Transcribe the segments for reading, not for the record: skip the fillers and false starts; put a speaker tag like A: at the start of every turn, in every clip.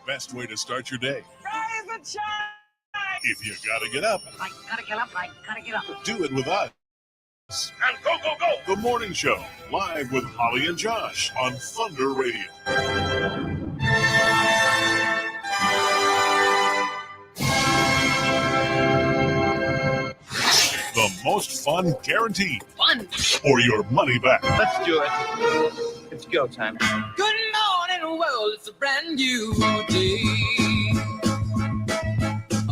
A: best way to start your day.
B: Rise and shine.
A: If you gotta get up,
B: I gotta get up.
A: do it with us.
B: And go, go, go.
A: The Morning Show, live with Holly and Josh on Thunder Radio. The most fun guaranteed.
C: Fun.
A: Or your money back.
C: Let's do it. It's go time.
D: Good morning, world. It's a brand new day. I'm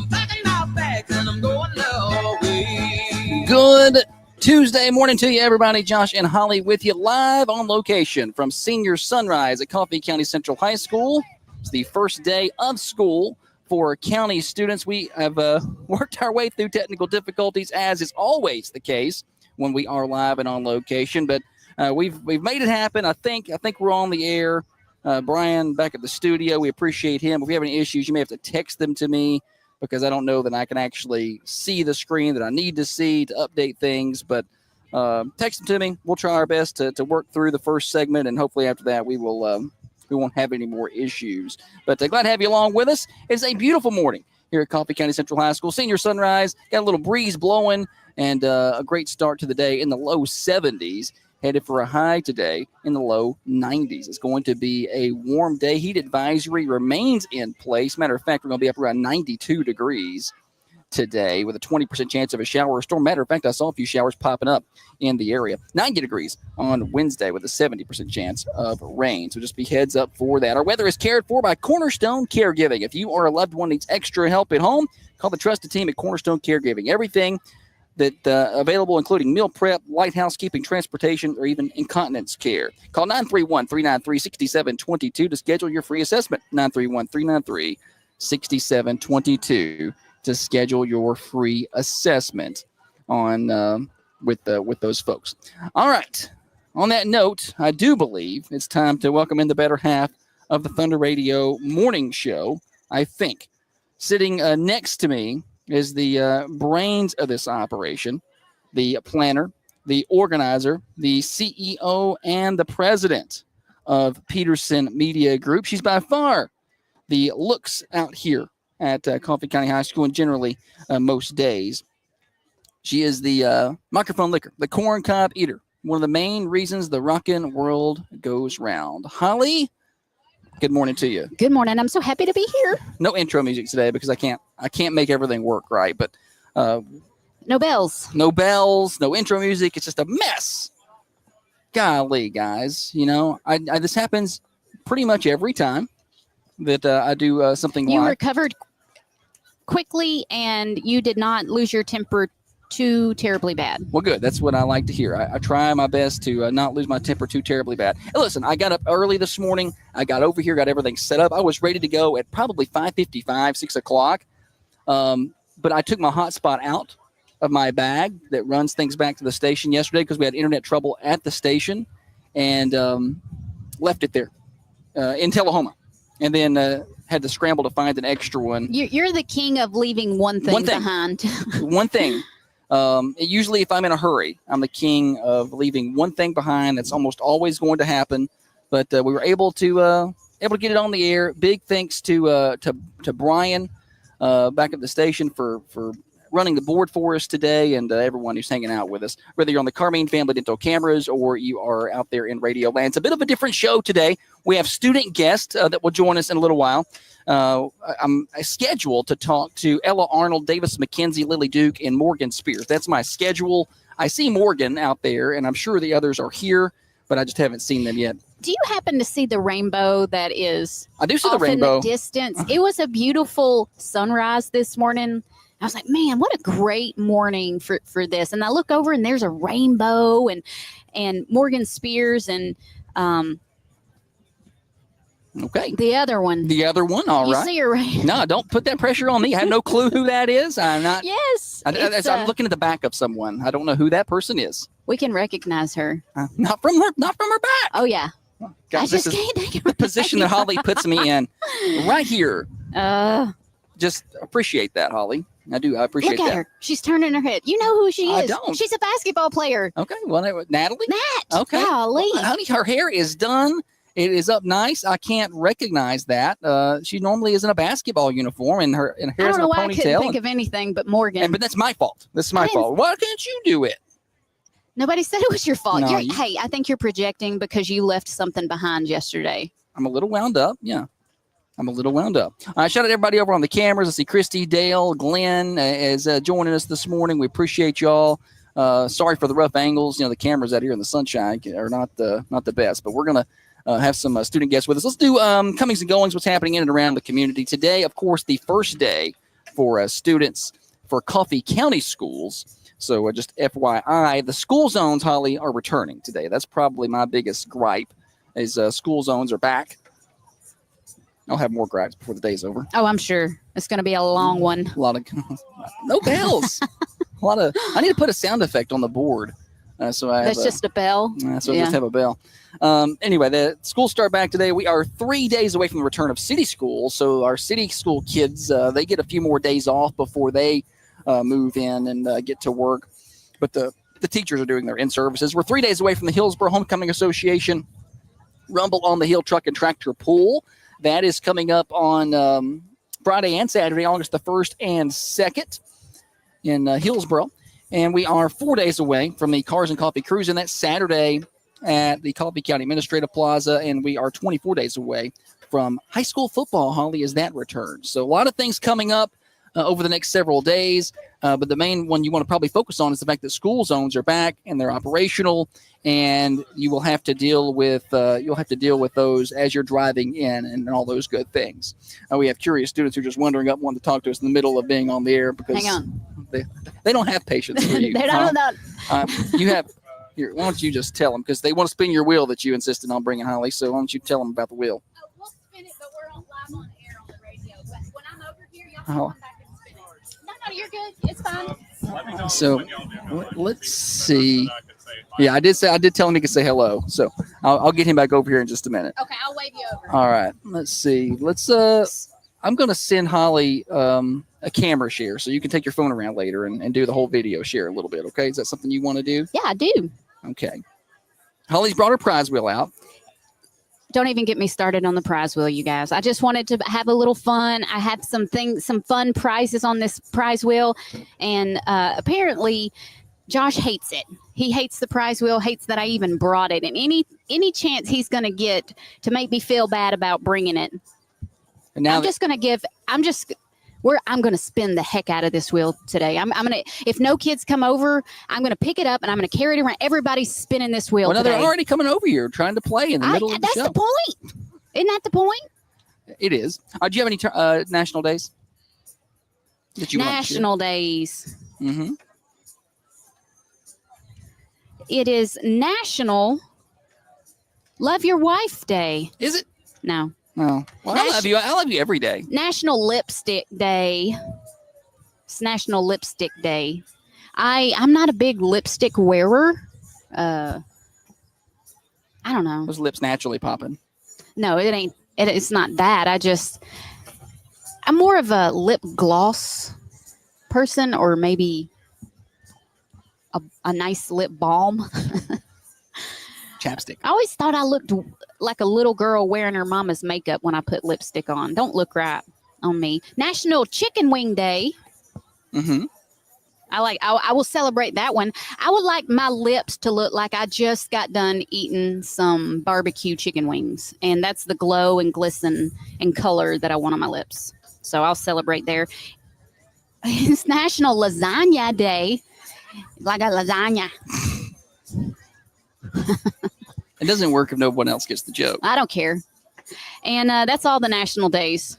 D: packing my bags and I'm going away.
E: Good Tuesday morning to you, everybody. Josh and Holly with you live on location from Senior Sunrise at Coffee County Central High School. It's the first day of school for county students. We have worked our way through technical difficulties, as is always the case when we are live and on location. But we've made it happen. I think we're on the air. Brian back at the studio. We appreciate him. If we have any issues, you may have to text them to me because I don't know that I can actually see the screen that I need to see to update things. But text them to me. We'll try our best to work through the first segment, and hopefully after that we will. We won't have any more issues. But glad to have you along with us. It's a beautiful morning here at Coffee County Central High School. Senior Sunrise, got a little breeze blowing and a great start to the day in the low 70s. Headed for a high today in the low 90s. It's going to be a warm day. Heat advisory remains in place. Matter of fact, we're going to be up around 92 degrees today with a 20% chance of a shower or storm. Matter of fact, I saw a few showers popping up in the area. 90 degrees on Wednesday with a 70% chance of rain. So just be heads up for that. Our weather is cared for by Cornerstone Caregiving. If you or a loved one needs extra help at home, call the trusted team at Cornerstone Caregiving. Everything that available, including meal prep, light housekeeping, transportation, or even incontinence care. Call 931-393-6722 to schedule your free assessment. 931-393-6722 to schedule your free assessment on with those folks. All right. On that note, I do believe it's time to welcome in the better half of the Thunder Radio morning show. I think sitting next to me is the brains of this operation, the planner, the organizer, the CEO, and the president of Peterson Media Group. She's by far the looks out here at Coffee County High School and generally most days. She is the microphone licker, the corn cob eater, one of the main reasons the rockin' world goes round. Holly, good morning to you.
F: Good morning. I'm so happy to be here.
E: No intro music today because I can't make everything work right, but
F: no bells.
E: No bells, no intro music. It's just a mess. Golly, guys, you know, I this happens pretty much every time that I do something
F: You
E: live.
F: recovered quickly and you did not lose your temper too terribly bad.
E: Well, good. That's what I like to hear. I try my best to not lose my temper too terribly bad. And listen, I got up early this morning. I got over here, got everything set up. I was ready to go at probably 5:55, 6 o'clock. But I took my hotspot out of my bag that runs things back to the station yesterday because we had internet trouble at the station and left it there in Tullahoma. And then had to scramble to find an extra one.
F: You're the king of leaving one thing behind.
E: One thing. Usually if I'm in a hurry, I'm the king of leaving one thing behind. That's almost always going to happen. But we were able to get it on the air. Big thanks to Brian back at the station for running the board for us today and everyone who's hanging out with us, whether you're on the Carmine Family Dental cameras or you are out there in radio land. It's a bit of a different show today. We have student guests that will join us in a little while. I'm scheduled to talk to Ella Arnold, Davis McKenzie, Lily Duke, and Morgan Spears. That's my schedule. I see Morgan out there, and I'm sure the others are here, but I just haven't seen them yet.
F: Do you happen to see the rainbow that is
E: I do see
F: off
E: the rainbow
F: in the distance? It was a beautiful sunrise this morning. I was like, man, what a great morning for this. And I look over and there's a rainbow and Morgan Spears and
E: okay.
F: The other one.
E: All right.
F: You see her right?
E: No, don't put that pressure on me. I have no clue who that is. I'm not.
F: Yes.
E: I'm looking at the back of someone. I don't know who that person is.
F: We can recognize her.
E: Not from her back.
F: Oh, yeah.
E: God, this is the position that Holly puts me in right here. Just appreciate that, Holly. I do. I appreciate that.
F: Look at her. She's turning her head. You know who she is.
E: I don't.
F: She's a basketball player.
E: Okay. Well, Natalie?
F: Nat.
E: Okay.
F: Golly.
E: Well, honey, her hair is done It is up nice. I can't recognize that. She normally is in a basketball uniform and her
F: I
E: hair's
F: don't
E: in
F: know
E: a
F: why I couldn't
E: ponytail.
F: think of anything but Morgan.
E: But that's my fault. This is my
F: I didn't-
E: fault. Why can't you do it?
F: Nobody said it was your fault.
E: No,
F: Hey, I think you're projecting because you left something behind yesterday.
E: I'm a little wound up. Yeah. I'm a little wound up. Shout out to everybody over on the cameras. I see Christy, Dale, Glenn is joining us this morning. We appreciate y'all. Sorry for the rough angles. The cameras out here in the sunshine are not the best, but we're going to have some student guests with us. Let's do comings and goings, what's happening in and around the community. Today, of course, the first day for students for Coffee County schools. So just FYI, the school zones, Holly, are returning today. That's probably my biggest gripe is school zones are back. I'll have more gripes before the day's over.
F: Oh, I'm sure. It's going to be a long one.
E: A lot of no bells. I need to put a sound effect on the board. So I have
F: That's just a bell.
E: So I just have a bell. Anyway, the schools start back today. We are 3 days away from the return of city schools. So our city school kids, they get a few more days off before they move in and get to work. But the teachers are doing their in-services. We're 3 days away from the Hillsborough Homecoming Association Rumble on the Hill Truck and Tractor Pool. That is coming up on Friday and Saturday, August the 1st and 2nd in Hillsborough. And we are 4 days away from the Cars and Coffee Cruise, and that's Saturday at the Coffee County Administrative Plaza. And we are 24 days away from high school football, Holly, as that returns. So a lot of things coming up over the next several days. But the main one you want to probably focus on is the fact that school zones are back and they're operational, and you will have to deal with those as you're driving in and all those good things. We have curious students who are just wandering up, wanting to talk to us in the middle of being on the air because
F: Hang on.
E: they don't have patience for you.
F: They don't know.
E: You have. Here, why don't you just tell them, because they want to spin your wheel that you insisted on bringing, Holly. So why don't you tell them about the wheel?
F: Oh, we'll spin it, but we're on live on air on the radio. But when I'm over here, y'all
E: Oh.
F: come back and spin it. No, you're good. It's fine.
E: So let's see. Yeah, I did tell him he could say hello. So I'll get him back over here in just a minute.
F: Okay, I'll wave you over.
E: All right. Let's see. I'm going to send Holly a camera share so you can take your phone around later and do the whole video share a little bit. Okay. Is that something you want to do?
F: Yeah, I do.
E: Okay. Holly's brought her prize wheel out.
F: Don't even get me started on the prize wheel, you guys. I just wanted to have a little fun. I have some fun prizes on this prize wheel, and apparently Josh hates it. He hates the prize wheel, hates that I even brought it, and any chance he's going to get to make me feel bad about bringing it.
E: And now
F: I'm going to spin the heck out of this wheel today. I'm going to, if no kids come over, I'm going to pick it up and I'm going to carry it around. Everybody's spinning this wheel
E: well, now
F: today.
E: they're already coming over here trying to play in the middle of the
F: That's
E: show.
F: the point. Isn't that the point?
E: It is. Do you have any national days that you
F: National days.
E: want to share? Mm-hmm.
F: It is National Love Your Wife Day.
E: Is it?
F: No.
E: No. Well, I love you. I love you every day.
F: National Lipstick Day. It's National Lipstick Day. I'm not a big lipstick wearer. I don't know.
E: Those lips naturally popping.
F: No, it ain't. It's not that. I'm more of a lip gloss person, or maybe a nice lip balm.
E: Chapstick.
F: I always thought I looked like a little girl wearing her mama's makeup when I put lipstick on. Don't look right on me. National Chicken Wing Day.
E: Mm-hmm.
F: I will celebrate that one. I would like my lips to look like I just got done eating some barbecue chicken wings. And that's the glow and glisten and color that I want on my lips. So I'll celebrate there. It's National Lasagna Day. Like a lasagna.
E: It doesn't work if no one else gets the joke.
F: I don't care. And that's all the national days.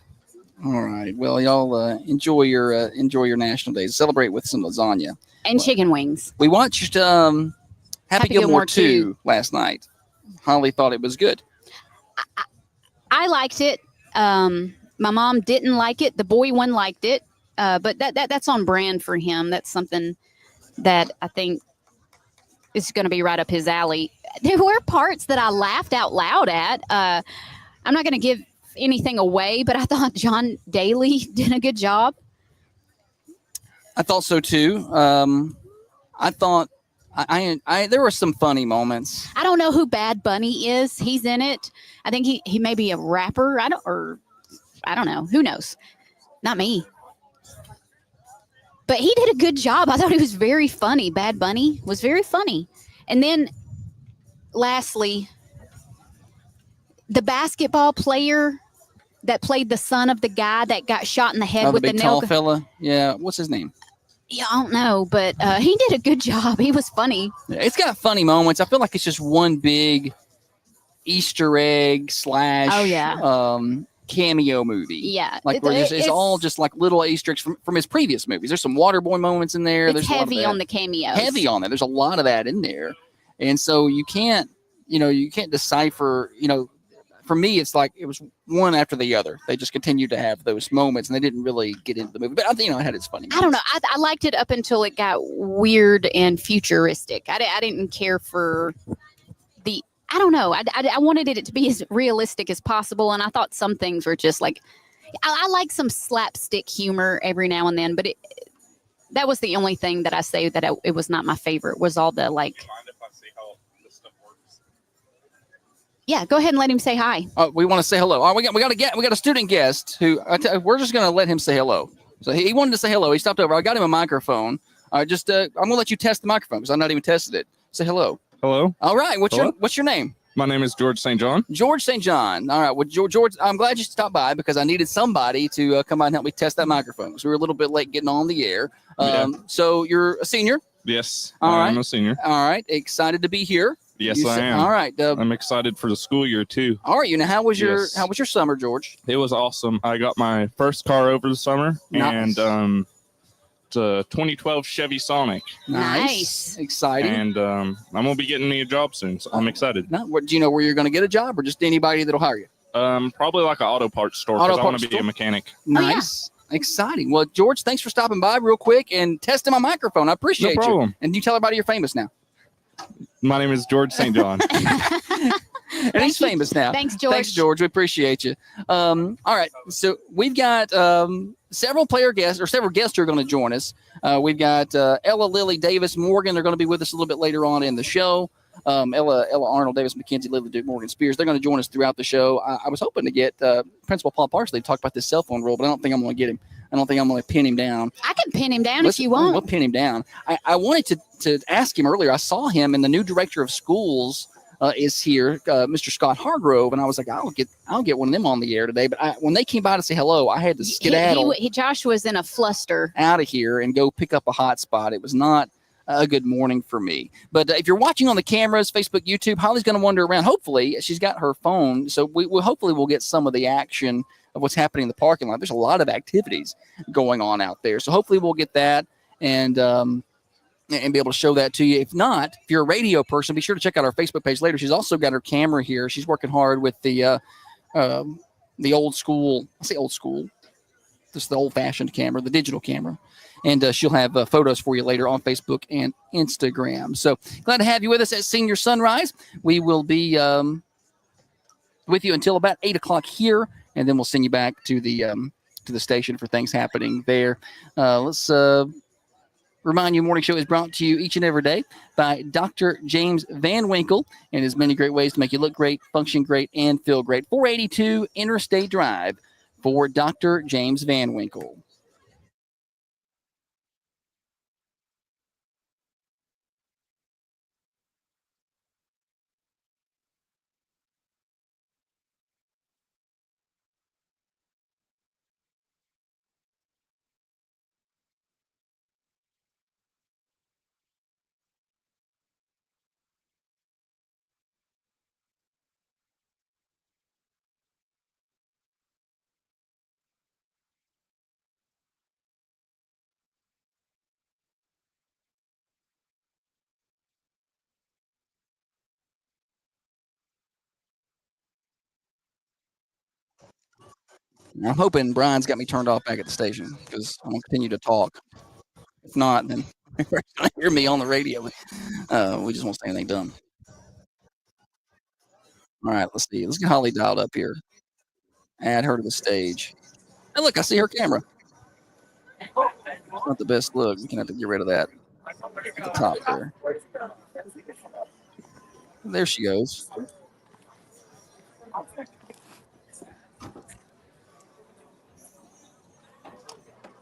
E: All right. Well, y'all enjoy your national days. Celebrate with some lasagna
F: And chicken wings.
E: We watched Happy Gilmore 2 last night. Holly thought it was good.
F: I liked it. My mom didn't like it. The boy one liked it. But that's on brand for him. That's something that I think is going to be right up his alley. There were parts that I laughed out loud at. I'm not going to give anything away, but I thought John Daly did a good job.
E: I thought so too. I thought I there were some funny moments.
F: I don't know who Bad Bunny is. He's in it. I think he may be a rapper. I don't know. Who knows? Not me. But he did a good job. I thought he was very funny. Bad Bunny was very funny. And then lastly, the basketball player that played the son of the guy that got shot in the head
E: Oh,
F: with
E: the
F: the
E: big
F: nail
E: tall fella. Yeah, what's his name?
F: Yeah, I don't know, but he did a good job. He was funny.
E: It's got funny moments. I feel like it's just one big Easter egg /
F: Oh, yeah.
E: cameo movie.
F: Yeah.
E: Like where it's all just like little Easter eggs from his previous movies. There's some Waterboy moments in there.
F: It's
E: There's a lot of
F: heavy
E: that.
F: on the cameos.
E: Heavy on that. There's a lot of that in there. And so you can't decipher, for me, it's like it was one after the other. They just continued to have those moments and they didn't really get into the movie. But, it had its funny moments.
F: I don't know. I liked it up until it got weird and futuristic. I didn't care for I don't know. I wanted it to be as realistic as possible. And I thought some things were just like, I like some slapstick humor every now and then. But that was the only thing that I say that it was not my favorite, was all the like.
B: Do you mind if I see how this stuff works?
F: Yeah, go ahead and let him say hi.
E: We want to say hello. We got a student guest who we're just going to let him say hello. So he wanted to say hello. He stopped over. I got him a microphone. I'm going to let you test the microphone because I've not even tested it. Say hello.
G: Hello,
E: All right. What's your name?
G: my name is George St. John.
E: George St. John. All right. Well, George, I'm glad you stopped by because I needed somebody to come by and help me test that microphone because we were a little bit late getting on the air. So you're a senior.
G: Yes,
E: All right.
G: I'm a senior.
E: All right. Excited to be here.
G: Yes, I am.
E: All right.
G: I'm excited for the school year too.
E: All right. How was
G: Yes.
E: your summer, George?
G: It was awesome. I got my first car over the summer,
E: Nice.
G: and it's a 2012 Chevy Sonic,
F: Nice.
E: Exciting.
G: and I'm gonna be getting me a job soon, so I'm excited.
E: Now, do you know where you're going to get a job, or just anybody that'll hire you?
G: Probably like an auto parts store
E: Auto
G: because I want
E: parts
G: to be
E: store?
G: a mechanic.
E: Nice. Exciting. Well, George, thanks for stopping by real quick and testing my microphone. I appreciate
G: No
E: you.
G: problem.
E: And you tell everybody you're famous now.
G: My name is George St. John.
E: And he's
F: you.
E: famous now.
F: Thanks, George.
E: Thanks, George. We appreciate you. All right. So we've got several guests who are going to join us. We've got Ella, Lily, Davis, Morgan. They're going to be with us a little bit later on in the show. Ella Arnold, Davis McKenzie, Lily Duke, Morgan Spears. They're going to join us throughout the show. I was hoping to get Principal Paul Parsley to talk about this cell phone rule, but I don't think I'm going to get him. I don't think I'm going to pin him down.
F: I can pin him down if you
E: We'll
F: want.
E: pin him down. I wanted to ask him earlier. I saw him, and the new director of schools is here, Mr. Scott Hargrove, and I was like, I'll get one of them on the air today. But when they came by to say hello, I had to skedaddle
F: Josh was in a fluster.
E: out of here and go pick up a hotspot. It was not a good morning for me. But if you're watching on the cameras, Facebook, YouTube, Holly's going to wander around. Hopefully, she's got her phone, so we'll get some of the action of what's happening in the parking lot. There's a lot of activities going on out there, so hopefully we'll get that and be able to show that to you. If not, if you're a radio person, be sure to check out our Facebook page later. She's also got her camera here. She's working hard with the old school. I say old school, just the old-fashioned camera, the digital camera. And she'll have photos for you later on Facebook and Instagram. So glad to have you with us at Senior Sunrise. We will be with you until about 8 o'clock here, and then we'll send you back to the station for things happening there. Let's remind you, Morning Show is brought to you each and every day by Dr. James Van Winkle and his many great ways to make you look great, function great, and feel great. 482 Interstate Drive for Dr. James Van Winkle. I'm hoping Brian's got me turned off back at the station because I'm going to continue to talk. If not, then you're going to hear me on the radio. We just won't say anything dumb. All right, let's see. Let's get Holly dialed up here. Add her to the stage. And look, I see her camera. It's not the best look. We're going to have to get rid of that. At the top there. There she goes.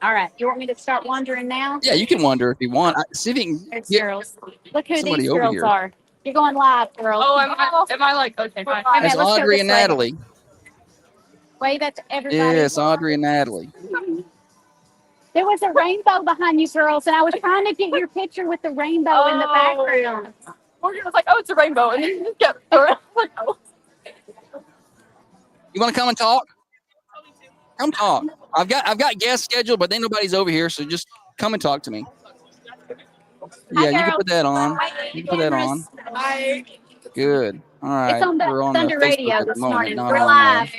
H: All right. You want me to start wandering now?
E: Yeah, you can wander if you want. See if you can
H: There's
E: get
H: girls. Look who
E: somebody
H: these
E: over
H: girls
E: here.
H: are. You're going live, girls.
I: Oh, am I like, okay, fine.
H: All right,
E: That's
H: let's go
E: Audrey
H: this
E: and
H: way.
E: Natalie.
H: Wave at everybody.
E: Yes, Audrey and Natalie.
H: There was a rainbow behind you girls, and I was trying to get your picture with the rainbow in the
I: Oh.
H: background.
I: Morgan was like, oh, it's a rainbow. And then he just kept throwing. Like, oh.
E: You want to come and talk? Come talk. I've got guests scheduled, but then nobody's over here, so just come and talk to me. Yeah, you can put that on. You can put that on. Good. All right.
H: It's on
E: We're on
H: Thunder
E: the
H: Radio
E: Facebook at the
H: this
E: moment,
H: morning.
E: not
H: We're
E: on
H: live.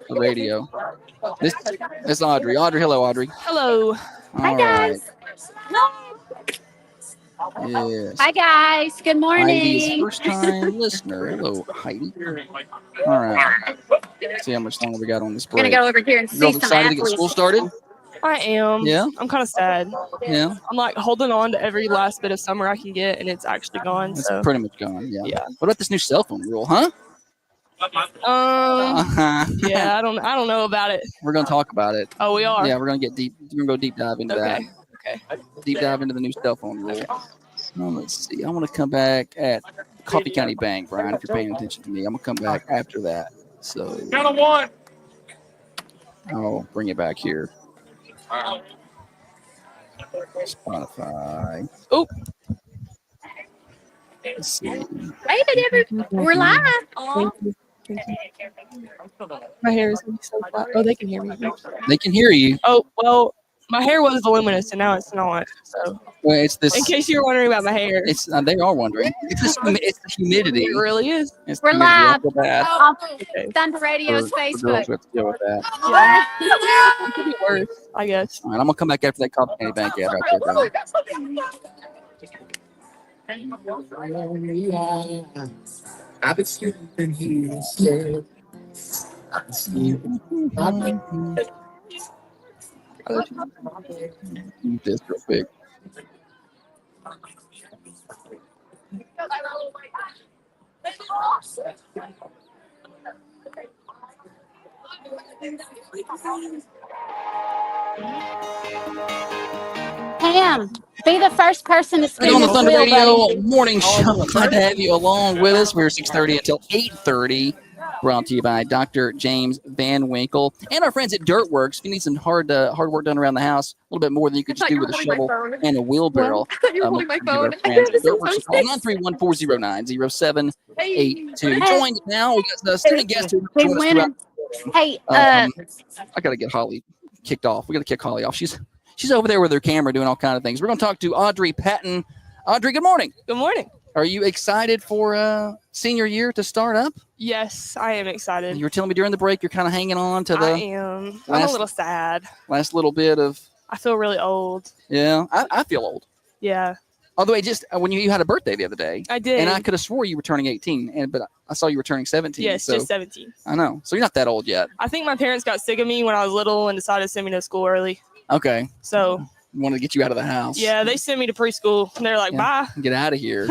E: the radio. This is Audrey. Audrey, hello, Audrey.
I: Hello.
H: Hi
E: All
H: guys.
E: right. Yes.
H: Hi guys. Good
E: Heidi's
H: morning.
E: first time listener. Hello, Heidi. All right. Let's see how much longer we got on this
H: We're gonna
E: break.
H: go over here and
E: You
H: see
E: girls
H: some
E: excited to get
H: athletes.
E: school started?
I: I am.
E: Yeah?
I: I'm kind of sad.
E: Yeah.
I: I'm like holding on to every last bit of summer I can get, and it's actually gone.
E: It's
I: So,
E: pretty much gone. Yeah.
I: yeah.
E: What about this new cell phone rule, huh?
I: Yeah, I don't know about it.
E: We're gonna talk about it.
I: Oh, we are.
E: Yeah, we're gonna get deep. We're gonna go deep dive into
I: Okay.
E: that. Deep dive into the new cell phone rule. Let's see. I want to come back at Coffee County Bank, Brian. If you're paying attention to me, I'm gonna come back after that. So
B: Count of one.
E: I'll bring it back here. Spotify.
I: Oh.
E: Let's see.
H: We're live.
I: Thank you. My hair is gonna be so flat. Oh, they can hear me.
E: They can hear you.
I: Oh, well, my hair was voluminous, and now it's not. So,
E: Well, it's this.
I: in case you're wondering about my hair,
E: It's they are wondering. It's the humidity.
I: it really is.
E: It's the
H: We're
E: humidity. I
H: live.
E: feel bad
H: On Thunder Radio's
E: for
H: Facebook.
E: girls who have to deal with that.
I: Yeah. It could be worse, I guess.
E: All right, I'm gonna come back after that Coffee County Bank ad right there. Brian.
J: I've been sleeping here instead. I've been sleeping.
E: Mute this real quick.
H: Pam, be the first person to
E: Right
H: spin
E: on the
H: this
E: Thunder
H: wheel,
E: Radio
H: buddy.
E: morning show. Glad to have you along with us. We're 6:30 until 8:30. Brought to you by Dr. James Van Winkle and our friends at Dirtworks. If you need some hard work done around the house, a little bit more than you could just do with a shovel and a wheelbarrow.
I: I thought you were holding my phone.
E: Dirtworks, call 931-409-0782. Joined now, we got a student guest who
H: We're
E: joined us
H: winning.
E: throughout.
H: Hey,
E: I gotta get Holly kicked off. We gotta kick Holly off. She's over there with her camera doing all kind of things. We're gonna talk to Audrey Patton. Audrey, good morning.
I: Good morning.
E: Are you excited for senior year to start up?
I: Yes, I am excited.
E: You were telling me during the break you're kind of hanging on to
I: I
E: the
I: am. I'm a
E: last-
I: little sad.
E: last little bit of.
I: I feel really old.
E: Yeah, I feel old.
I: Yeah,
E: Although just when you had a birthday the other day,
I: I did.
E: and I could have swore you were turning 18, but I saw you were turning 17.
I: yes,
E: so
I: just 17.
E: I know. So you're not that old yet.
I: I think my parents got sick of me when I was little and decided to send me to school early.
E: Okay.
I: So
E: Wanted to get you out of the house.
I: yeah, they sent me to preschool and they're like,
E: Get out of here.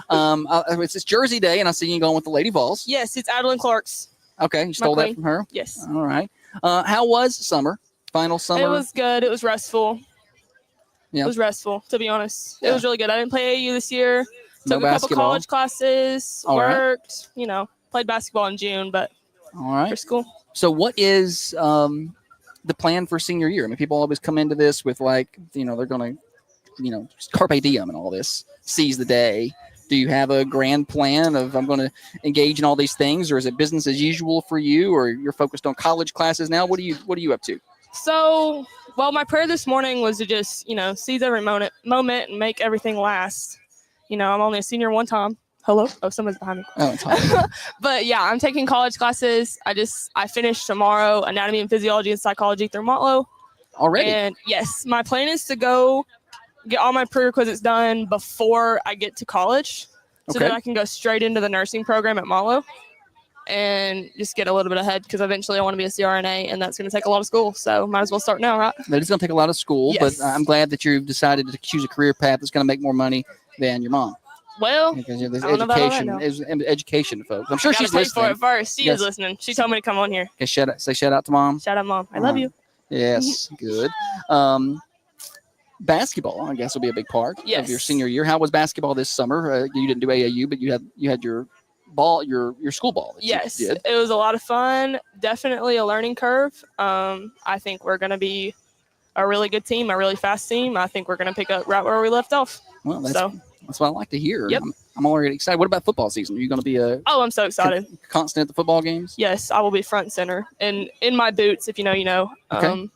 I: bye.
E: It's Jersey Day, and I see you going with the Lady Vols.
I: Yes, it's Adeline Clark's.
E: Okay, you stole that
I: queen.
E: from her.
I: Yes.
E: All right. How was summer? Final summer.
I: It was good. It was restful.
E: Yeah.
I: It was restful, to be honest.
E: Yeah.
I: It was really good. I didn't play AAU this year.
E: No
I: Took a couple
E: basketball?
I: college classes,
E: All right.
I: worked, played basketball in June, but
E: All right.
I: for school.
E: So what is the plan for senior year? I mean, people always come into this with like, they're going to, just carpe diem and all this, seize the day. Do you have a grand plan of I'm going to engage in all these things, or is it business as usual for you, or you're focused on college classes now? What are you up to?
I: So, well, my prayer this morning was to just, seize every moment and make everything last. I'm only a senior one time. Hello? Oh, someone's behind me.
E: Oh, it's hot.
I: But yeah, I'm taking college classes. I finish tomorrow anatomy and physiology and psychology through Motlow.
E: Already?
I: And yes, my plan is to go get all my prerequisites done before I get to college so
E: Okay.
I: that I can go straight into the nursing program at Motlow. and just get a little bit ahead because eventually I want to be a CRNA, and that's going to take a lot of school. So might as well start now, right?
E: That is going to take a lot of school,
I: Yes.
E: but I'm glad that you've decided to choose a career path that's going to make more money than your mom.
I: Well,
E: Because there's
I: I don't know about all that
E: education,
I: now.
E: is education, folks. I'm sure
I: gotta
E: she's
I: pay for
E: listening.
I: it first. She
E: Yes.
I: is listening. She told me to come on here.
E: Okay, shout out to mom.
I: Shout out, Mom. I love you.
E: Yes, good. Basketball, I guess, will be a big part of your
I: Yes.
E: senior year. How was basketball this summer? You didn't do AAU, but you had your ball, your school ball. that you
I: Yes,
E: did.
I: it was a lot of fun. Definitely a learning curve. I think we're going to be a really good team, a really fast team. I think we're going to pick up right where we left off.
E: Well, that's
I: So,
E: what I like to hear.
I: Yep.
E: I'm already excited. What about football season? Are you going to be a
I: oh, I'm so excited.
E: constant at the football games?
I: Yes, I will be front and center and in my boots. If you know, you know.
E: Okay.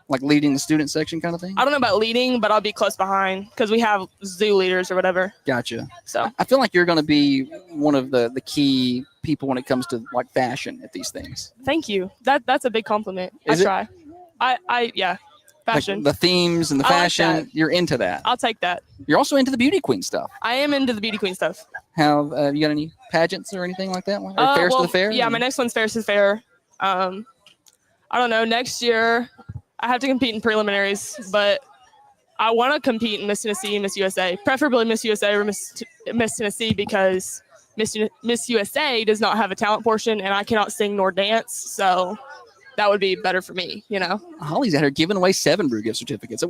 E: Like leading the student section kind of thing?
I: I don't know about leading, but I'll be close behind because we have zoo leaders or whatever.
E: Gotcha.
I: So
E: I feel like you're going to be one of the key people when it comes to like fashion at these things.
I: thank you. That's a big compliment.
E: Is it?
I: I try. Yeah.
E: Like
I: Fashion.
E: the themes and the
I: I like
E: fashion,
I: that.
E: you're into that.
I: I'll take that.
E: You're also into the beauty queen stuff.
I: I am into the beauty queen stuff.
E: You got any pageants or anything like that? Or fairs to the fair?
I: Yeah, my next one's Fairs to the Fair. I don't know. Next year, I have to compete in preliminaries, but I want to compete in Miss Tennessee and Miss USA, preferably Miss USA or Miss Tennessee because Miss USA does not have a talent portion, and I cannot sing nor dance, so that would be better for me, you know.
E: Holly's out here giving away 7 brew gift certificates.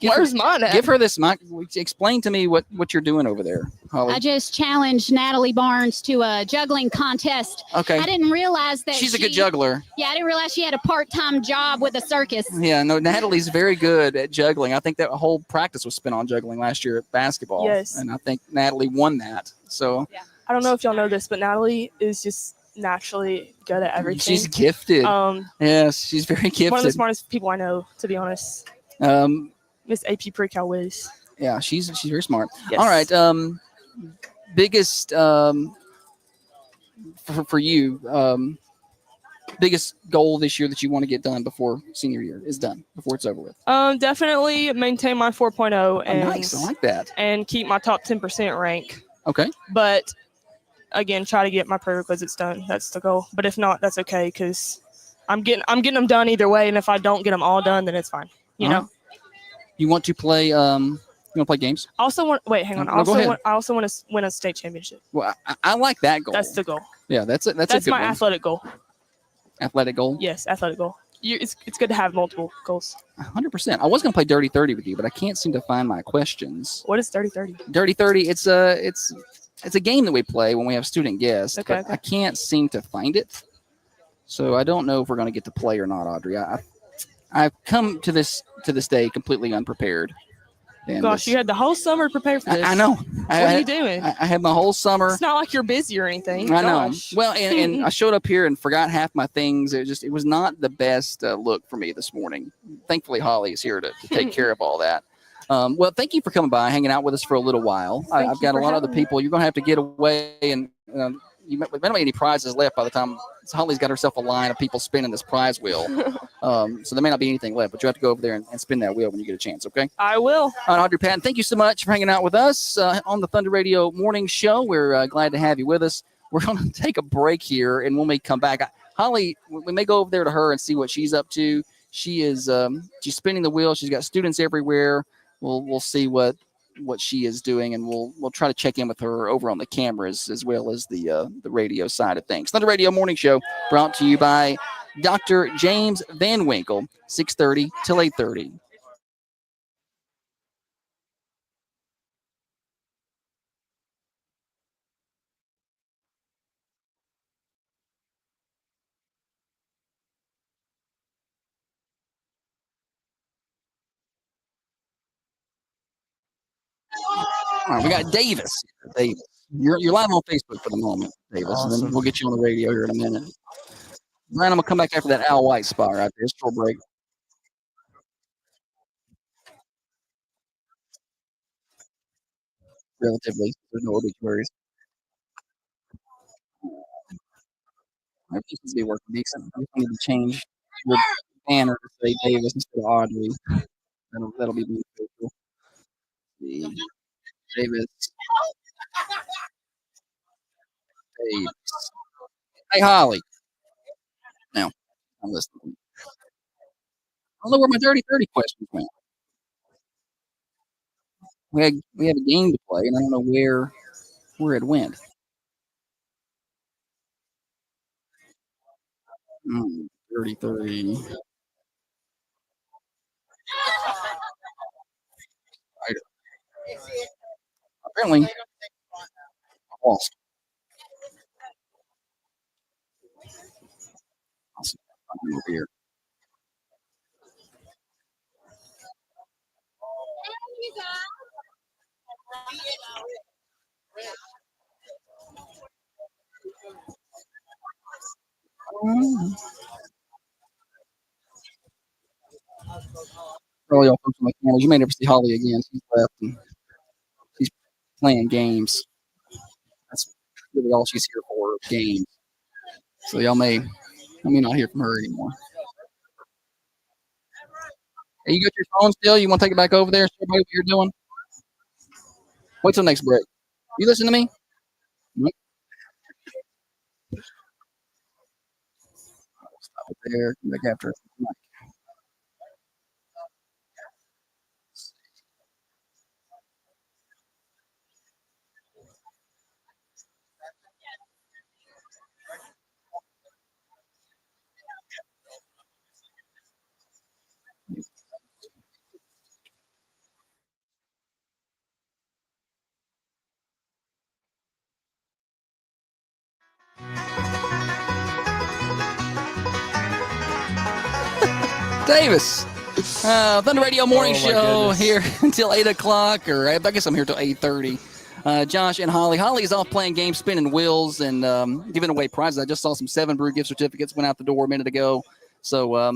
I: Where's mine at?
E: Give her this mic. Explain to me what you're doing over there, Holly.
H: I just challenged Natalie Barnes to a juggling contest.
E: Okay.
H: I didn't realize that
E: She's a good juggler.
H: Yeah, I didn't realize she had a part-time job with a circus.
E: Yeah, no, Natalie's very good at juggling. I think that whole practice was spent on juggling last year at basketball.
I: Yes.
E: And I think Natalie won that. So
I: I don't know if y'all know this, but Natalie is just naturally good at everything.
E: she's gifted. Yes, she's very gifted.
I: One of the smartest people I know, to be honest. Miss AP Pre-Cal Wiz.
E: Yeah, she's very smart.
I: Yes.
E: All right. Biggest for you, biggest goal this year that you want to get done before senior year is done, before it's over with.
I: Definitely maintain my 4.0 and
E: Nice. I like that.
I: and keep my top 10% rank.
E: Okay.
I: But again, try to get my prerequisites done. That's the goal. But if not, that's okay because I'm getting them done either way. And if I don't get them all done, then it's fine. You know.
E: You want to play? You want to play games?
I: I also want. Wait, hang on.
E: No, go ahead.
I: I also want to win a state championship.
E: Well, I like that goal.
I: That's the goal.
E: Yeah, that's a
I: That's
E: good
I: my
E: one.
I: athletic goal.
E: Athletic goal.
I: Yes, athletic goal. It's good to have multiple goals.
E: 100%. I was going to play Dirty 30 with you, but I can't seem to find my questions.
I: What is 30-30?
E: Dirty 30. It's a game that we play when we have student guests.
I: Okay,
E: But I can't seem to find it, so I don't know if we're going to get to play or not, Audrey. I've come to this day completely unprepared. And
I: Gosh, you had the whole summer to prepare for this.
E: I know.
I: What are you doing?
E: I had my whole summer.
I: It's not like you're busy or anything.
E: I know.
I: Gosh.
E: Well, and I showed up here and forgot half my things. It was not the best look for me this morning. Thankfully, Holly is here to take care of all that. Well, thank you for coming by, hanging out with us for a little while. I've got a lot of other people. You're going to have to get away, and we don't have any prizes left by the time Holly's got herself a line of people spinning this prize wheel. So there may not be anything left, but you have to go over there and spin that wheel when you get a chance, okay?
I: I will.
E: All right, Audrey Patton, thank you so much for hanging out with us on the Thunder Radio Morning Show. We're glad to have you with us. We're going to take a break here, and when we come back, Holly, we may go over there to her and see what she's up to. She is she's spinning the wheel. She's got students everywhere. We'll see what she is doing, and we'll try to check in with her over on the cameras as well as the radio side of things. Thunder Radio Morning Show brought to you by Dr. James Van Winkle, 6:30 till 8:30. All right, we got Davis. Davis, you're live on Facebook for the moment, Davis, and then we'll get you on the radio here in a minute. Ryan, I'm gonna come back after that Al White spot right there. Short break. Relatively, there's no obituaries. Everything seems to be working decent. I need to change your banner to say Davis instead of Audrey. That'll be beneficial. Davis. Hey, Holly. Now, I'm listening. I don't know where my dirty 30 questions went. We have a game to play, and I don't know where it went. Dirty 30. Apparently, I lost. I'll see if I can over here. For all y'all folks on the channels, you may never see Holly again. She's left and she's playing games. That's really all she's here for, games. So y'all may not hear from her anymore. Hey, you got your phone still? You want to take it back over there? Show everybody what you're doing? Wait till next break. You listen to me? Nope. I'll stop it there. Come back after. Davis. Thunder Radio Morning Show here until 8 o'clock, or I guess I'm here till 8:30. Josh and Holly. Holly's off playing games, spinning wheels, and giving away prizes. I just saw some 7 Brew gift certificates went out the door a minute ago. So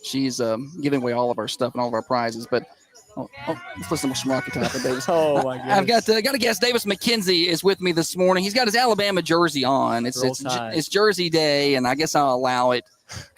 E: she's giving away all of our stuff and all of our prizes. But let's listen to some Rocky Top of Davis.
K: Oh, my goodness.
E: I've got a guest. Davis McKenzie is with me this morning. He's got his Alabama jersey on. It's Jersey Day, and I guess I'll allow it.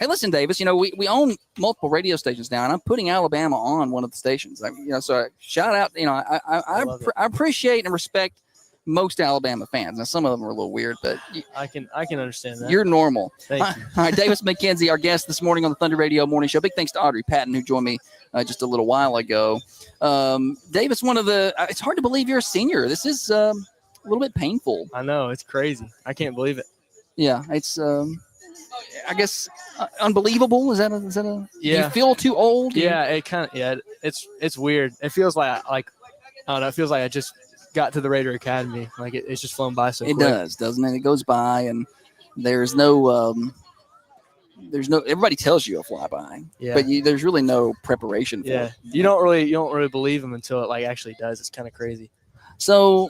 E: Hey, listen, Davis, we own multiple radio stations now, and I'm putting Alabama on one of the stations. So shout out, I appreciate and respect most Alabama fans. Now, some of them are a little weird, but
K: I can understand that.
E: You're normal.
K: Thank you.
E: All right, Davis McKenzie, our guest this morning on the Thunder Radio Morning Show. Big thanks to Audrey Patton, who joined me just a little while ago. Davis, it's hard to believe you're a senior. This is a little bit painful.
K: I know, it's crazy. I can't believe it.
E: Yeah, it's I guess unbelievable. Is that a
K: yeah?
E: You feel too old?
K: Yeah, it's weird. It feels like I don't know. It feels like I just got to the Raider Academy. Like it's just flown by so quick.
E: It does, doesn't it? It goes by, and there's no everybody tells you a flyby, but there's really no preparation for it.
K: You don't really believe them until it actually does. It's kind of crazy.
E: So,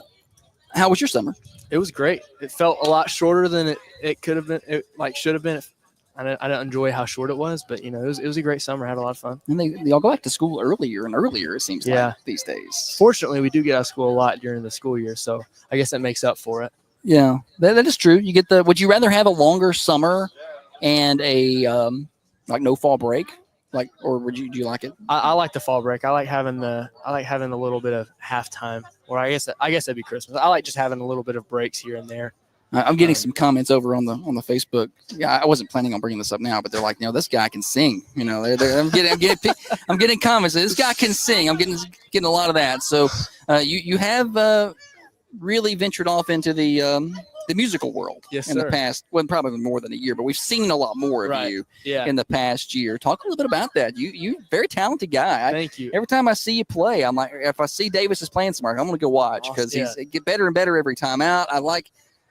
E: how was your summer?
K: It was great. It felt a lot shorter than it could have been. It should have been. I didn't enjoy how short it was, but it was a great summer. I had a lot of fun.
E: And they all go back to school earlier and earlier. It seems like these days.
K: Fortunately, we do get out of school a lot during the school year, so I guess that makes up for it.
E: Yeah, that is true. You get would you rather have a longer summer and a no fall break, or do you like it?
K: I like the fall break. I like having a little bit of halftime, or I guess that'd be Christmas. I like just having a little bit of breaks here and there.
E: I'm getting some comments over on the Facebook. Yeah, I wasn't planning on bringing this up now, but they're like, this guy can sing. I'm getting comments. This guy can sing. I'm getting a lot of that. So you have really ventured off into the musical world in the past. Well, probably more than a year, but we've seen a lot more of you in the past year. Talk a little bit about that. You very talented guy.
K: Thank you.
E: Every time I see you play, I'm like, if I see Davis is playing somewhere, I'm going to go watch because he's get better and better every time out.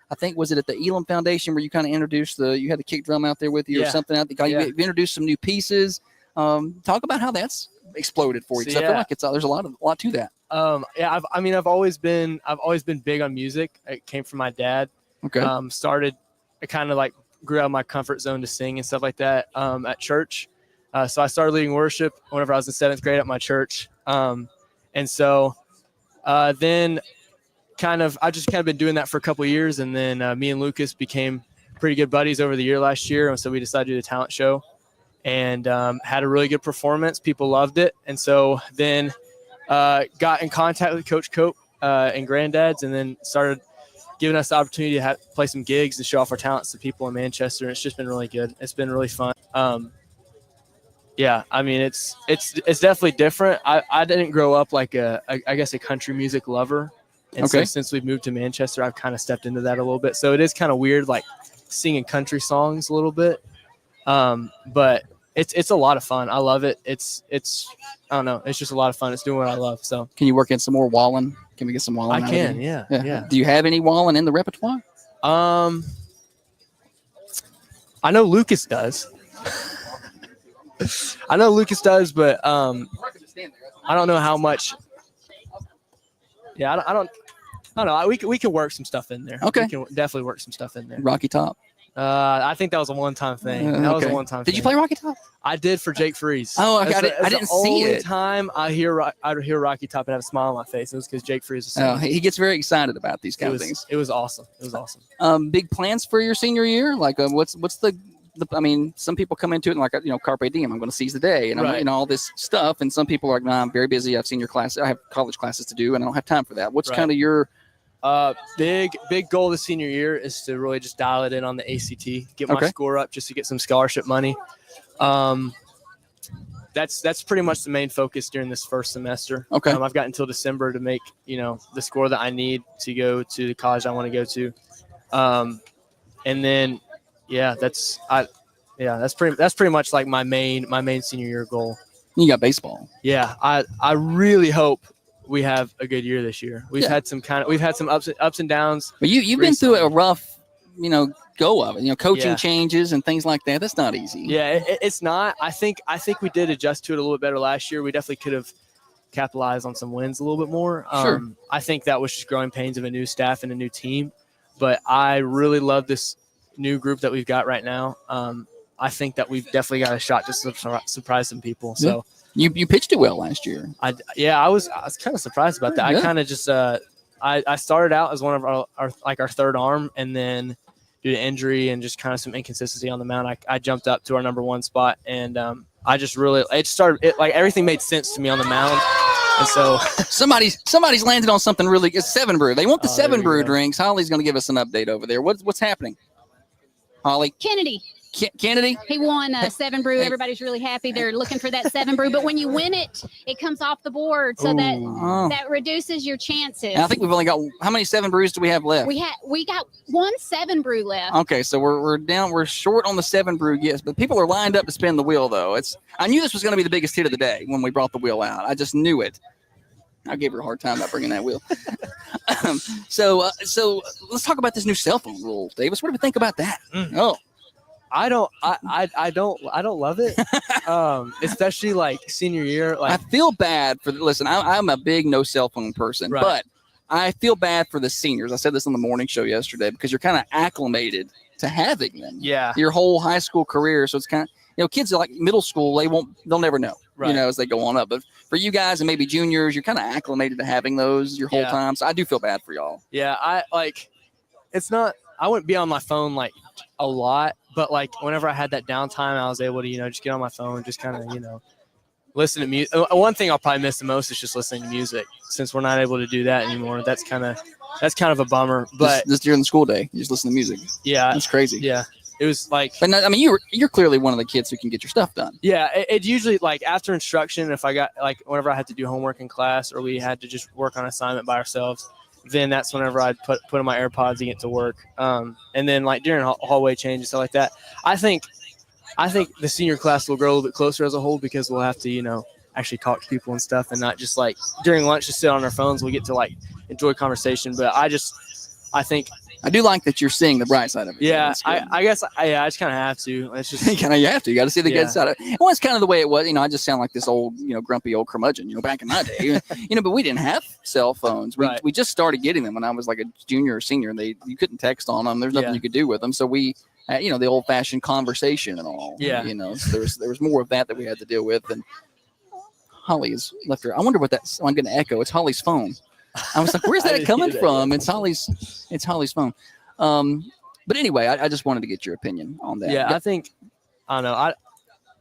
E: I think, was it at the Elam Foundation where you kind of introduced you had the kick drum out there with you or something out there? You've introduced some new pieces. Talk about how that's exploded for you. Because I feel like there's a lot to that.
K: I've always been big on music. It came from my dad.
E: Okay.
K: I kind of grew out of my comfort zone to sing and stuff like that at church. So I started leading worship whenever I was in 7th grade at my church. And so then I just been doing that for a couple of years. And then me and Lucas became pretty good buddies over the year last year. And so we decided to do the talent show and had a really good performance. People loved it. And so then got in contact with Coach Cope and Granddad's and then started giving us the opportunity to play some gigs and show off our talents to people in Manchester. And it's just been really good. It's been really fun. Yeah, I mean, it's definitely different. I didn't grow up like I guess a country music lover. And so since we've moved to Manchester, I've kind of stepped into that a little bit. So it is kind of weird, like singing country songs a little bit. But it's a lot of fun. I love it. It's I don't know. It's just a lot of fun. It's doing what I love. So
E: Can you work in some more Wallen? Can we get some Wallen?
K: I
E: out
K: can.
E: of you?
K: Yeah.
E: Do you have any Wallen in the repertoire?
K: I know Lucas does. I know Lucas does, but I don't know how much. Yeah, I don't know. We can work some stuff in there.
E: Okay.
K: We can definitely work some stuff in there.
E: Rocky Top.
K: I think that was a one-time thing. That was a one-time thing.
E: Did you play Rocky Top?
K: I did for Jake Freeze.
E: Oh, okay.
K: That's
E: I didn't see
K: the only
E: it.
K: time I hear Rocky Top and have a smile on my face. It was because Jake Freeze was singing.
E: Oh, he gets very excited about these kind of things.
K: It was awesome. It was awesome.
E: Big plans for your senior year? Like, what's the I mean, some people come into it and like, carpe diem. I'm going to seize the day, and I'm, all this stuff. And some people are like, nah, I'm very busy. I have senior class. I have college classes to do, and I don't have time for that. What's kind of your
K: big goal this senior year is to really just dial it in on the ACT, get my score up just to get some scholarship money. That's pretty much the main focus during this first semester.
E: Okay.
K: I've got until December to make, the score that I need to go to the college I want to go to. And then, that's pretty much like my main senior year goal.
E: You got baseball.
K: Yeah. I really hope we have a good year this year. We've had some ups and downs.
E: But you've been through a rough, go of it. Coaching changes and things like that. That's not easy.
K: Yeah, it's not. I think we did adjust to it a little bit better last year. We definitely could have capitalized on some wins a little bit more.
E: Sure.
K: I think that was just growing pains of a new staff and a new team. But I really love this new group that we've got right now. I think that we've definitely got a shot to surprise some people. So.
E: You pitched it well last year.
K: I was kind of surprised about that.
E: Yeah.
K: I kind of just I started out as one of our third arm, and then due to injury and just kind of some inconsistency on the mound, I jumped up to our number one spot, and I just really everything made sense to me on the mound. And so
E: somebody's landed on something really good. 7 Brew. They want the 7 Brew drinks. Holly's going to give us an update over there. What's happening? Holly?
H: Kennedy.
E: Kennedy?
H: He won 7 Brew. Everybody's really happy. They're looking for that 7 Brew. But when you win it, it comes off the board. So that reduces your chances.
E: And I think we've only got, how many 7 Brews do we have left?
H: We got one 7 Brew left.
E: Okay, so we're short on the 7 Brew, yes. But people are lined up to spin the wheel, though. I knew this was going to be the biggest hit of the day when we brought the wheel out. I just knew it. I gave her a hard time about bringing that wheel. So let's talk about this new cell phone rule, Davis. What do we think about that? Oh.
K: I don't love it. Especially like senior year.
E: I feel bad for I'm a big no cell phone person, but I feel bad for the seniors. I said this on the morning show yesterday because you're kind of acclimated to having them.
K: Yeah.
E: Your whole high school career. So it's kind of, kids are like middle school, they'll never know, as they go on up. But for you guys and maybe juniors, you're kind of acclimated to having those your whole time. So I do feel bad for y'all. Yeah.
K: I wouldn't be on my phone like a lot, but like whenever I had that downtime, I was able to, just get on my phone, just kind of, listen to music. One thing I'll probably miss the most is just listening to music. Since we're not able to do that anymore, that's kind of a bummer. But
E: just during the school day, you just listen to music.
K: Yeah,
E: that's crazy.
K: Yeah, it was like.
E: But no, I mean, you're clearly one of the kids who can get your stuff done.
K: Yeah, it usually like after instruction, if I got like whenever I had to do homework in class or we had to just work on assignment by ourselves, then that's whenever I'd put in my AirPods and get to work. And then like during hallway change and stuff like that, I think the senior class will grow a little bit closer as a whole because we'll have to, actually talk to people and stuff and not just like during lunch, just sit on our phones. We'll get to like enjoy conversation. But I think
E: I do like that you're seeing the bright side of it.
K: Yeah, I guess I just kind of have to. It's just
E: you have to. You got to see the good side of it. Well, it's kind of the way it was. I just sound like this old, grumpy old curmudgeon. Back in my day, but we didn't have cell phones. We just started getting them when I was like a junior or senior, and you couldn't text on them. There's nothing you could do with them. So we, the old fashioned conversation and all.
K: Yeah.
E: So there was more of that we had to deal with. And Holly has left her. I wonder what that's. I'm going to echo. It's Holly's phone. I was like, where's that coming from? It's Holly's phone. But anyway, I just wanted to get your opinion on that.
K: Yeah, I don't know.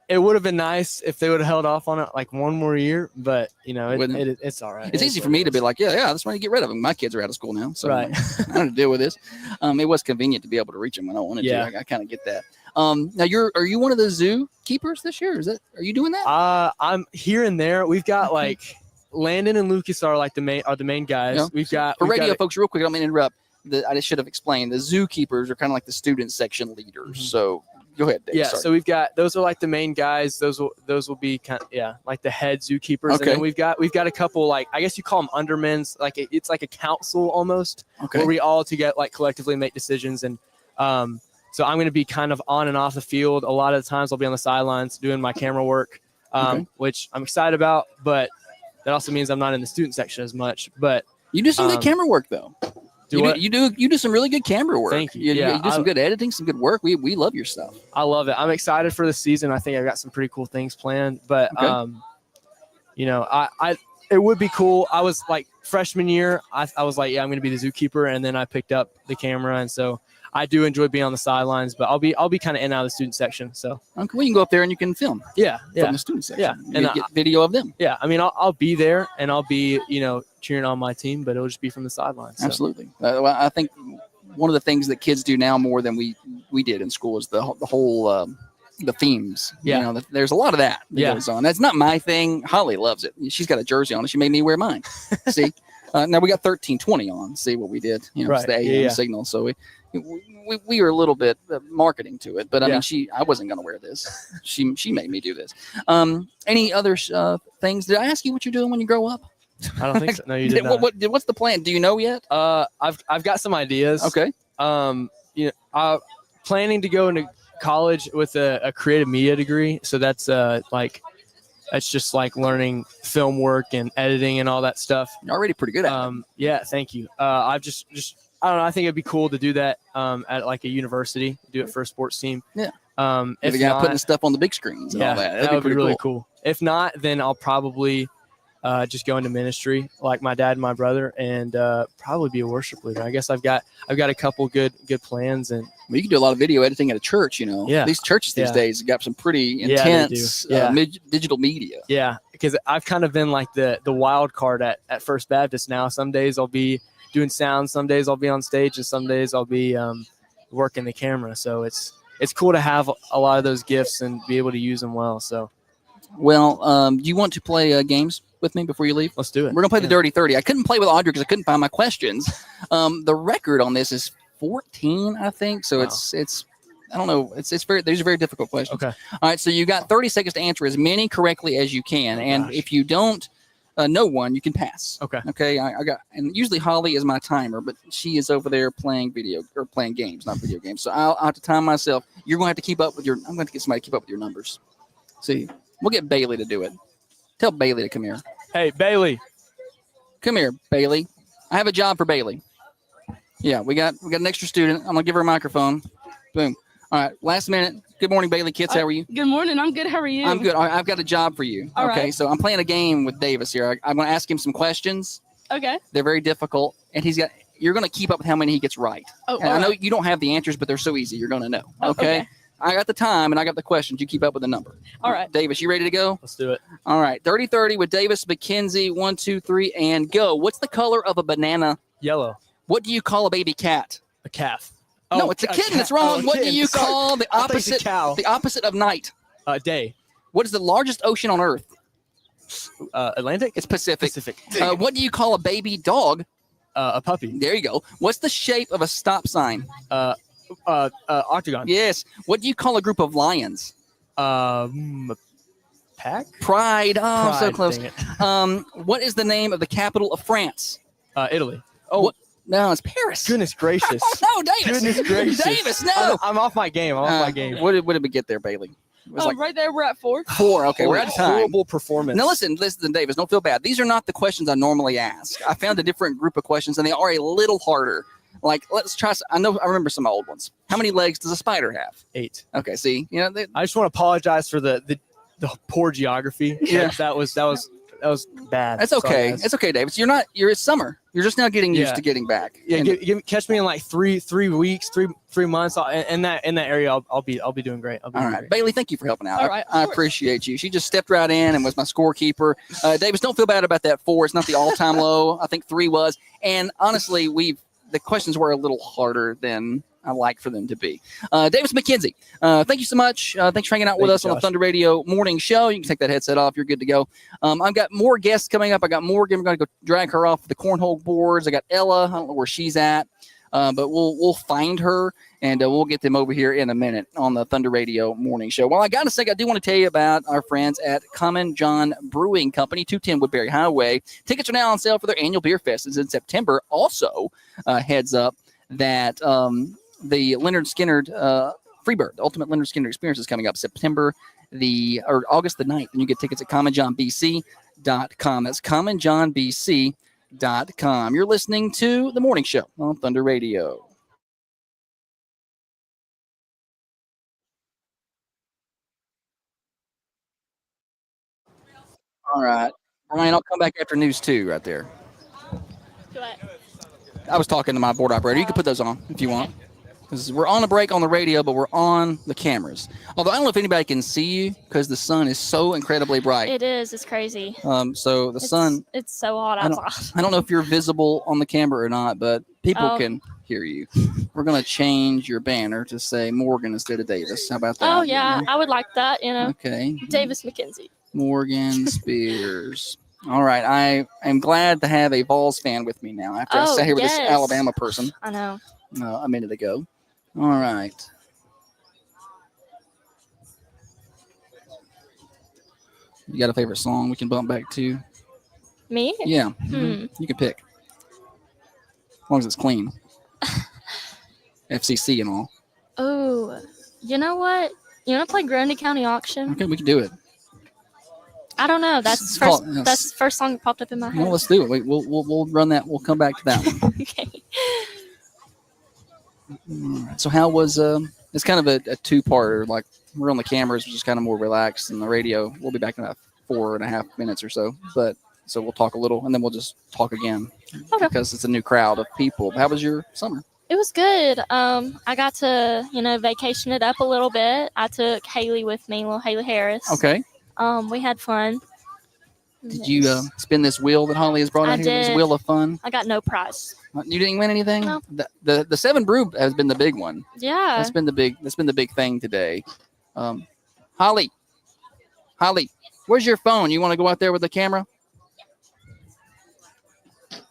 K: it would have been nice if they would have held off on it like one more year, but
E: Wouldn't it?
K: it's all right.
E: It's easy for me to be like, yeah, that's why you get rid of them. My kids are out of school now, so
K: Right.
E: I don't have to deal with this. It was convenient to be able to reach them when I wanted
K: Yeah.
E: to. I kind of get that. Now are you one of the zoo keepers this year? Are you doing that?
K: I'm here and there. We've got like Landon and Lucas are like the main guys.
E: Yeah.
K: We've got
E: For
K: we've
E: radio
K: got
E: folks, real quick, I don't mean to interrupt. I just should have explained. The zookeepers are kind of like the student section leaders. So go ahead, Dave.
K: yeah.
E: Sorry.
K: So we've got those are like the main guys. Those will be kind of, like the head zookeepers.
E: Okay.
K: And then we've got a couple like I guess you call them undermans. Like it's like a council almost
E: Okay.
K: where we all together like collectively make decisions and so I'm going to be kind of on and off the field. A lot of the times I'll be on the sidelines doing my camera work,
E: Okay.
K: which I'm excited about. But that also means I'm not in the student section as much. But
E: You do some good camera work though. You do some really good camera work.
K: Thank you.
E: You
K: Yeah,
E: do some good editing, some good work. We love your stuff.
K: I love it. I'm excited for the season. I think I've got some pretty cool things planned. But
E: Okay.
K: I it would be cool. I was like freshman year, I was like, yeah, I'm going to be the zookeeper, and then I picked up the camera, and so I do enjoy being on the sidelines. But I'll be kind of in and out of the student section. So
E: Okay, we can go up there and you can film
K: yeah,
E: from the student section.
K: Yeah,
E: You
K: and
E: get video of them.
K: yeah. I mean, I'll be there and I'll be cheering on my team, but it'll just be from the sidelines. So.
E: Absolutely. Well, I think one of the things that kids do now more than we did in school is the whole the themes.
K: Yeah.
E: There's a lot of that goes on. That's not my thing. Holly loves it. She's got a jersey on. She made me wear mine. See, now we got 1320 on. See what we did. It's
K: Right.
E: the AM
K: Yeah.
E: signal. So we were a little bit marketing to it, but I
K: Yeah.
E: mean, I wasn't going to wear this. She made me do this. Any other things? Did I ask you what you're doing when you grow up?
K: I don't think so. No, you did not.
E: What's the plan? Do you know yet?
K: I've got some ideas.
E: Okay.
K: I'm planning to go into college with a creative media degree. So that's that's just like learning film work and editing and all that stuff.
E: You're already pretty good at it.
K: Yeah, thank you. I've just I don't know. I think it'd be cool to do that at like a university, do it for a sports team.
E: Yeah.
K: If
E: the guy
K: not,
E: putting stuff on the big screens and all that. That'd
K: would be
E: pretty
K: really cool. If not, then I'll probably just go into ministry like my dad and my brother, and probably be a worship leader. I guess I've got a couple good plans, and
E: Well, you can do a lot of video editing at a church.
K: Yeah.
E: These churches these
K: Yeah.
E: days have got some pretty
K: Yeah, they
E: intense
K: do. Yeah.
E: digital media.
K: yeah, because I've kind of been like the wild card at First Baptist now. Some days I'll be doing sound, some days I'll be on stage, and some days I'll be working the camera. So it's cool to have a lot of those gifts and be able to use them well. So
E: Well, do you want to play games with me before you leave?
K: let's do it.
E: We're gonna play the Dirty 30. I couldn't play with Audrey because I couldn't find my questions. The record on this is 14, I think. So
K: Wow.
E: it's I don't know. It's very these are very difficult questions.
K: Okay.
E: All right. So you got 30 seconds to answer as many correctly as you can, and if you don't know one, you can pass.
K: Okay.
E: Okay. I got, and usually Holly is my timer, but she is over there playing games, not video games. So I'll have to time myself. You're going to have to keep up with I'm going to get somebody to keep up with your numbers. See, we'll get Bailey to do it. Tell Bailey to come here.
K: Hey, Bailey.
E: Come here, Bailey. I have a job for Bailey. Yeah, we got an extra student. I'm gonna give her a microphone. Boom. All right, last minute. Good morning, Bailey. Kids, how are you?
L: Good morning. I'm good. How are you?
E: I'm good. All right, I've got a job for you.
L: All
E: okay,
L: right.
E: so I'm playing a game with Davis here. I'm gonna ask him some questions.
L: Okay.
E: They're very difficult, and you're gonna keep up with how many he gets right.
L: Oh,
E: And I
L: all
E: know
L: right.
E: you don't have the answers, but they're so easy. You're gonna know.
L: Oh,
E: Okay. I got the time and I got the questions. You keep up with the number.
L: All right.
E: Davis, you ready to go?
K: Let's do it.
E: All right. 30-30 with Davis McKenzie. 1, 2, 3, and go. What's the color of a banana?
K: Yellow.
E: What do you call a baby cat?
K: A calf.
E: No, it's a kitten. That's wrong.
K: Oh,
E: What do
K: kitten.
E: you
K: Sorry.
E: call the
K: I thought you said
E: opposite?
K: cow.
E: The opposite of night.
K: Day.
E: What is the largest ocean on Earth?
K: Atlantic.
E: It's Pacific.
K: Pacific.
E: What do you call a baby dog?
K: A puppy.
E: There you go. What's the shape of a stop sign?
K: Octagon.
E: Yes. What do you call a group of lions?
K: Pack.
E: Pride. Oh, so
K: Pride,
E: close.
K: dang it.
E: What is the name of the capital of France?
K: Italy.
E: Oh, no, it's Paris.
K: Goodness gracious.
E: No, Davis.
K: Goodness gracious.
E: Davis, no.
K: I'm off my game. I'm off my game.
E: What did we get there, Bailey? It was like
L: right there, we're at 4.
E: 4. Okay, we're out of time.
K: Horrible performance.
E: Now listen, Davis. Don't feel bad. These are not the questions I normally ask. I found a different group of questions, and they are a little harder. Like, let's try. I remember some old ones. How many legs does a spider have?
K: 8.
E: Okay, see,
K: I just want to apologize for the poor geography.
E: Yeah.
K: that was was bad.
E: That's
K: Sorry,
E: okay.
K: guys.
E: It's okay, David. So it's summer. You're just now getting used
K: Yeah.
E: to getting back.
K: Yeah,
E: And-
K: catch me in like three weeks, three months. In that area, I'll be doing great. I'll be
E: all
K: doing
E: right,
K: great.
E: Bailey, thank you for helping out.
H: All right,
E: I
H: of course.
E: appreciate you. She just stepped right in and was my scorekeeper. Davis, don't feel bad about that 4. It's not the all-time low. I think 3 was. And honestly, the questions were a little harder than I like for them to be. Davis McKenzie, thank you so much. Thanks for hanging out with us on the
K: Josh.
E: Thunder Radio morning show. You can take that headset off. You're good to go. I've got more guests coming up. I got Morgan. We're going to go drag her off the cornhole boards. I got Ella. I don't know where she's at, but we'll find her and we'll get them over here in a minute on the Thunder Radio morning show. Well, I got to say, I do want to tell you about our friends at Common John Brewing Company, 210 Woodbury Highway. Tickets are now on sale for their annual beer fest. It's in September. Also, heads up that the Leonard Skinner Freebird, the Ultimate Leonard Skinner Experience is coming up August the 9th, and you get tickets at commonjohnbc.com. That's commonjohnbc.com. You're listening to The Morning Show on Thunder Radio. All right. Ryan, I'll come back after news 2 right there. I was talking to my board operator. You can put those on if you want. Because we're on a break on the radio, but we're on the cameras. Although I don't know if anybody can see you because the sun is so incredibly bright.
H: It is. It's crazy.
E: So the sun.
H: It's so hot
E: I
H: outside.
E: don't know if you're visible on the camera or not, but people
H: Oh.
E: can hear you. We're gonna change your banner to say Morgan instead of Davis. How about that?
H: Oh yeah, I would like that. You know,
E: Okay.
H: Davis McKenzie.
E: Morgan Spears. All right. I am glad to have a Vols fan with me now after I sat here with this
H: yes.
E: Alabama person
H: I know.
E: a minute ago. All right. You got a favorite song we can bump back to?
H: Me?
E: Yeah.
H: Hmm.
E: You can pick. As long as it's clean. FCC and all.
H: Oh, you know what? You want to play Grundy County Auction?
E: Okay, we can do it.
H: I don't know. That's
E: It's
H: the first.
E: called- yes.
H: That's the first song that popped up in my head.
E: Well, let's do it. We'll run that. We'll come back to that one.
H: Okay.
E: All right. So how was it's kind of a two-parter. Like we're on the cameras, which is kind of more relaxed, and the radio. We'll be back in about 4.5 minutes or so. But so we'll talk a little, and then we'll just talk again
H: Okay.
E: because it's a new crowd of people. How was your summer?
H: It was good. I got to, vacation it up a little bit. I took Haley with me, little Haley Harris.
E: Okay.
H: We had fun.
E: Did you spin this wheel that Holly has brought
H: I
E: out here? This
H: did.
E: wheel of fun.
H: I got no prize.
E: You didn't win anything.
H: No.
E: The 7 brew has been the big one.
H: Yeah.
E: That's been the big thing today. Holly, where's your phone? You want to go out there with the camera?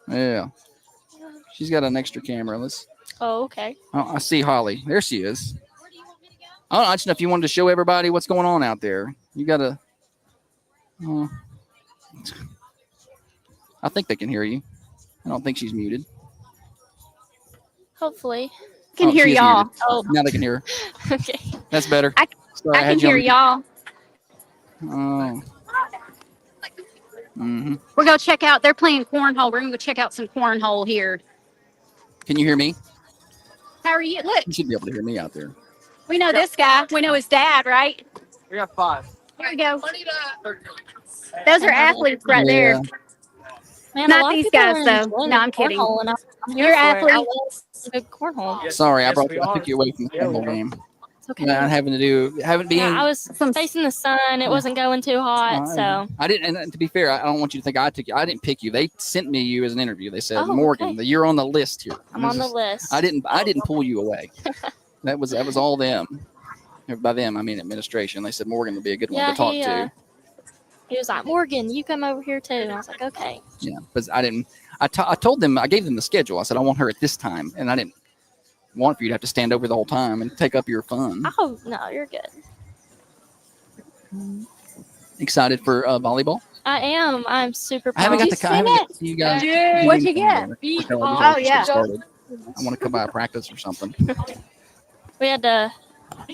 E: Yeah. She's got an extra camera.
H: Oh, okay.
E: Oh, I see Holly. There she is. I just know if you wanted to show everybody what's going on out there. You got to. I think they can hear you. I don't think she's muted.
H: Hopefully.
F: Can hear
E: she is
F: y'all.
E: muted.
H: Oh.
E: Now they can hear her.
H: Okay.
E: That's better. Sorry,
F: I
E: had
F: can
E: you
F: hear
E: on-
F: y'all.
E: Oh. Mm-hmm.
F: We're going to check out. They're playing cornhole. We're going to go check out some cornhole here.
E: Can you hear me?
F: How are you? Look,
E: You should be able to hear me out there.
F: we know this guy. We know his dad, right?
K: We got 5.
F: Here we go. Those are athletes right there.
H: Man, a
F: Not
H: lot of
F: these
H: people
F: guys,
H: are
F: though.
H: enjoying
F: No, I'm kidding.
H: cornhole, and I'm here
F: You're
H: for it. I
F: athletes.
H: love good cornhole.
E: Sorry, I
K: Yes, we
E: took you away from the
K: Yeah, we
E: cornhole
K: are.
E: game.
H: It's okay.
E: Not having being.
H: Yeah, I was facing the sun. It wasn't going too hot, so
E: I didn't. And to be fair, I don't want you to think I took you. I didn't pick you. They sent me you as an interview. They said,
H: Oh,
E: Morgan,
H: okay.
E: that you're on the list here.
H: I'm on the list.
E: I didn't pull you away. That was all them. By them, I mean administration. They said Morgan would be a good one
H: Yeah,
E: to talk
H: he was like, Morgan, you come over here too. And I was like, okay.
E: Yeah, but I didn't. I told them. I gave them the schedule. I said I want her at this time, and I didn't want for you to have to stand over the whole time and take up your fun.
H: Oh no, you're good.
E: Excited for volleyball?
H: I am. I'm super.
E: I haven't got
H: pumped.
E: to. I haven't got to see you guys.
F: What'd you get?
E: Oh
F: yeah.
E: Started. I want to come by a practice or something.
H: We had to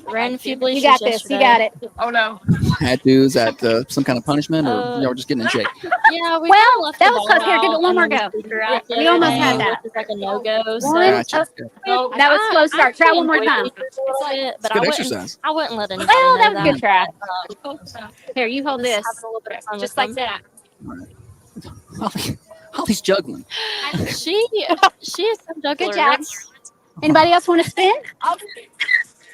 H: ran a few bleachers.
F: You got this. You got it.
L: Oh no.
E: Had to. Is that some kind of punishment, or y'all were just getting in shape?
H: Yeah, we
F: Well,
H: kinda left
F: that
H: the
F: was
H: ball
F: close. Here, give it
H: out
F: one more
H: on the
F: go.
H: speaker out
F: We
H: the other
F: almost
H: day,
F: had that.
H: which is like a no-go. So
E: Gotcha.
F: That was a slow start. Try one more time.
H: But
E: Good exercise.
H: I wouldn't let anybody
F: Well,
H: know
F: that was a good try. Here, you hold this.
H: Having a little bit of fun
F: Just
H: with
F: like
H: them.
F: that.
E: Holly's juggling.
H: She is some juggler.
F: Good job. Anybody else want to spin?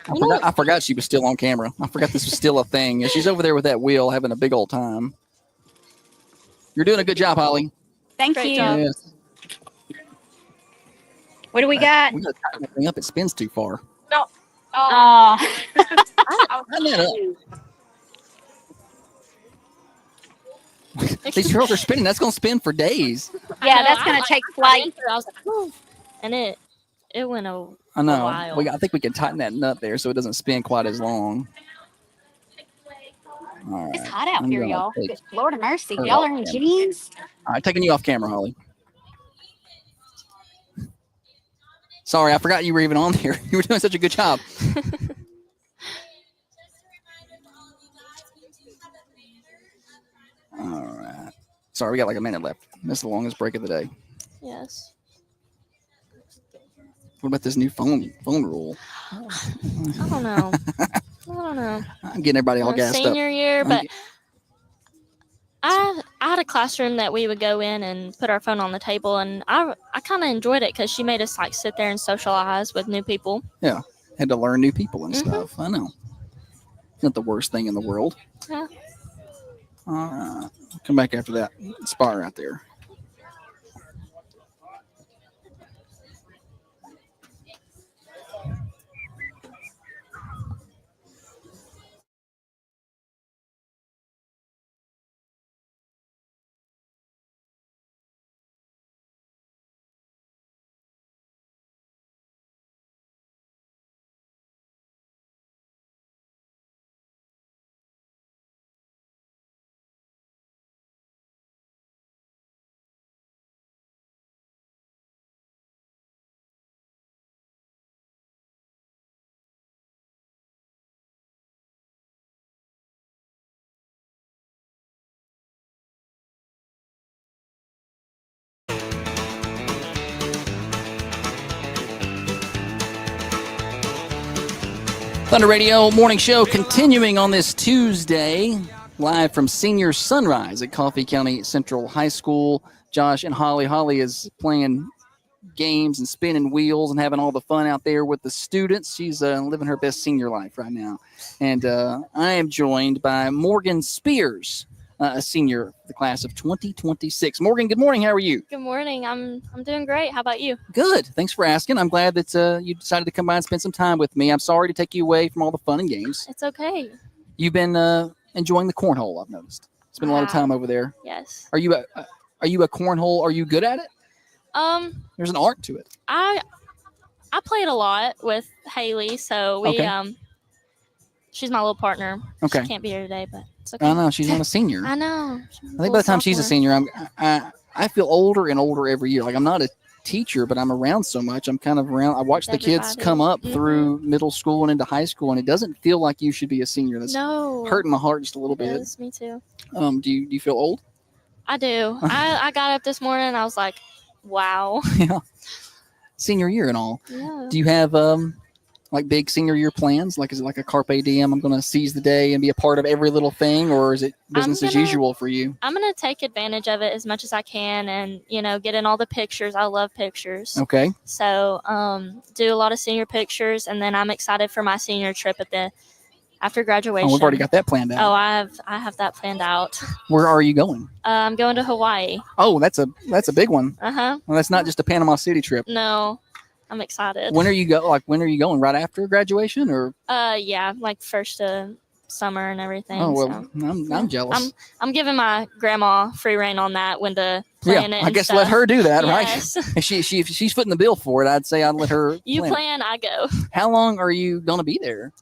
E: I forgot she was still on camera. I forgot this was still a thing. Yeah, she's over there with that wheel having a big old time. You're doing a good job, Holly.
F: Thank
H: Great
F: you.
H: job.
E: Yes.
F: What do we got?
E: We got to tighten that thing up. It spins too far.
F: Oh.
E: Tighten that up. These girls are spinning. That's going to spin for days.
F: Yeah, that's going to take flight.
H: I was like, "Whew," and it went over.
E: I know.
H: while.
E: I think we can tighten that nut there so it doesn't spin quite as long. All right.
F: It's hot out
E: I'm
F: here,
E: gonna
F: y'all.
E: take
F: Lord of mercy.
E: her
F: Y'all
E: off
F: are in
E: camera.
F: jeans.
E: All right, taking you off camera, Holly. Sorry, I forgot you were even on there. You were doing such a good job. All right. Sorry, we got like a minute left. This is the longest break of the day.
H: Yes.
E: What about this new phone rule?
H: I don't know. I don't know.
E: I'm getting everybody all gassed up.
H: Senior year,
E: I'm
H: but
E: get-
H: I had a classroom that we would go in and put our phone on the table, and I kind of enjoyed it because she made us like sit there and socialize with new people.
E: Yeah, had to learn new people and
H: Mhm.
E: stuff. I know. It's not the worst thing in the world.
H: Yeah.
E: All right. Come back after that spot right there. Thunder Radio Morning Show continuing on this Tuesday, live from Senior Sunrise at Coffee County Central High School. Josh and Holly. Holly is playing games and spinning wheels and having all the fun out there with the students. She's living her best senior life right now. And I am joined by Morgan Spears, a senior, the class of 2026. Morgan, good morning. How are you?
H: Good morning. I'm doing great. How about you?
E: Good. Thanks for asking. I'm glad that you decided to come by and spend some time with me. I'm sorry to take you away from all the fun and games.
H: It's okay.
E: You've been enjoying the cornhole, I've noticed. Spent a lot of time over there.
H: Yes.
E: Are you a cornhole? Are you good at it? There's an art to it.
H: I played a lot with Haley, so we
E: Okay.
H: She's my little partner.
E: Okay.
H: She can't be here today, but it's okay.
E: I know she's not a senior.
H: I know.
E: I think by the time she's a senior, I feel older and older every year. Like I'm not a teacher, but I'm around so much. I'm kind of around. I watch the kids
H: Everybody.
E: come up
H: Mhm.
E: through middle school and into high school, and it doesn't feel like you should be a senior. That's
H: No.
E: hurting my heart just a little bit.
H: Yes, me too.
E: Do you feel old?
H: I do. I got up this morning and I was like, wow.
E: Yeah. Senior year and all.
H: Yeah.
E: Do you have like big senior year plans? Like is it like a carpe diem? I'm going to seize the day and be a part of every little thing, or is it business as usual for you?
H: I'm going to take advantage of it as much as I can and, get in all the pictures. I love pictures.
E: Okay.
H: So, do a lot of senior pictures, and then I'm excited for my senior trip after graduation.
E: Oh, we've already got that planned out.
H: Oh, I have that planned out.
E: Where are you going?
H: I'm going to Hawaii.
E: Oh, that's a big one.
H: Uh-huh.
E: Well, that's not just a Panama City trip.
H: No, I'm excited.
E: When are you going? Right after graduation, or?
H: Yeah, like first of summer and everything.
E: Oh well,
H: so.
E: I'm jealous.
H: I'm giving my grandma free reign on that when to plan it.
E: I
H: and
E: guess
H: stuff.
E: let her do that,
H: Yes.
E: right? if she's footing the bill for it, I'd say I'd let her.
H: You
E: it.
H: plan, I go.
E: How long are you going to be there?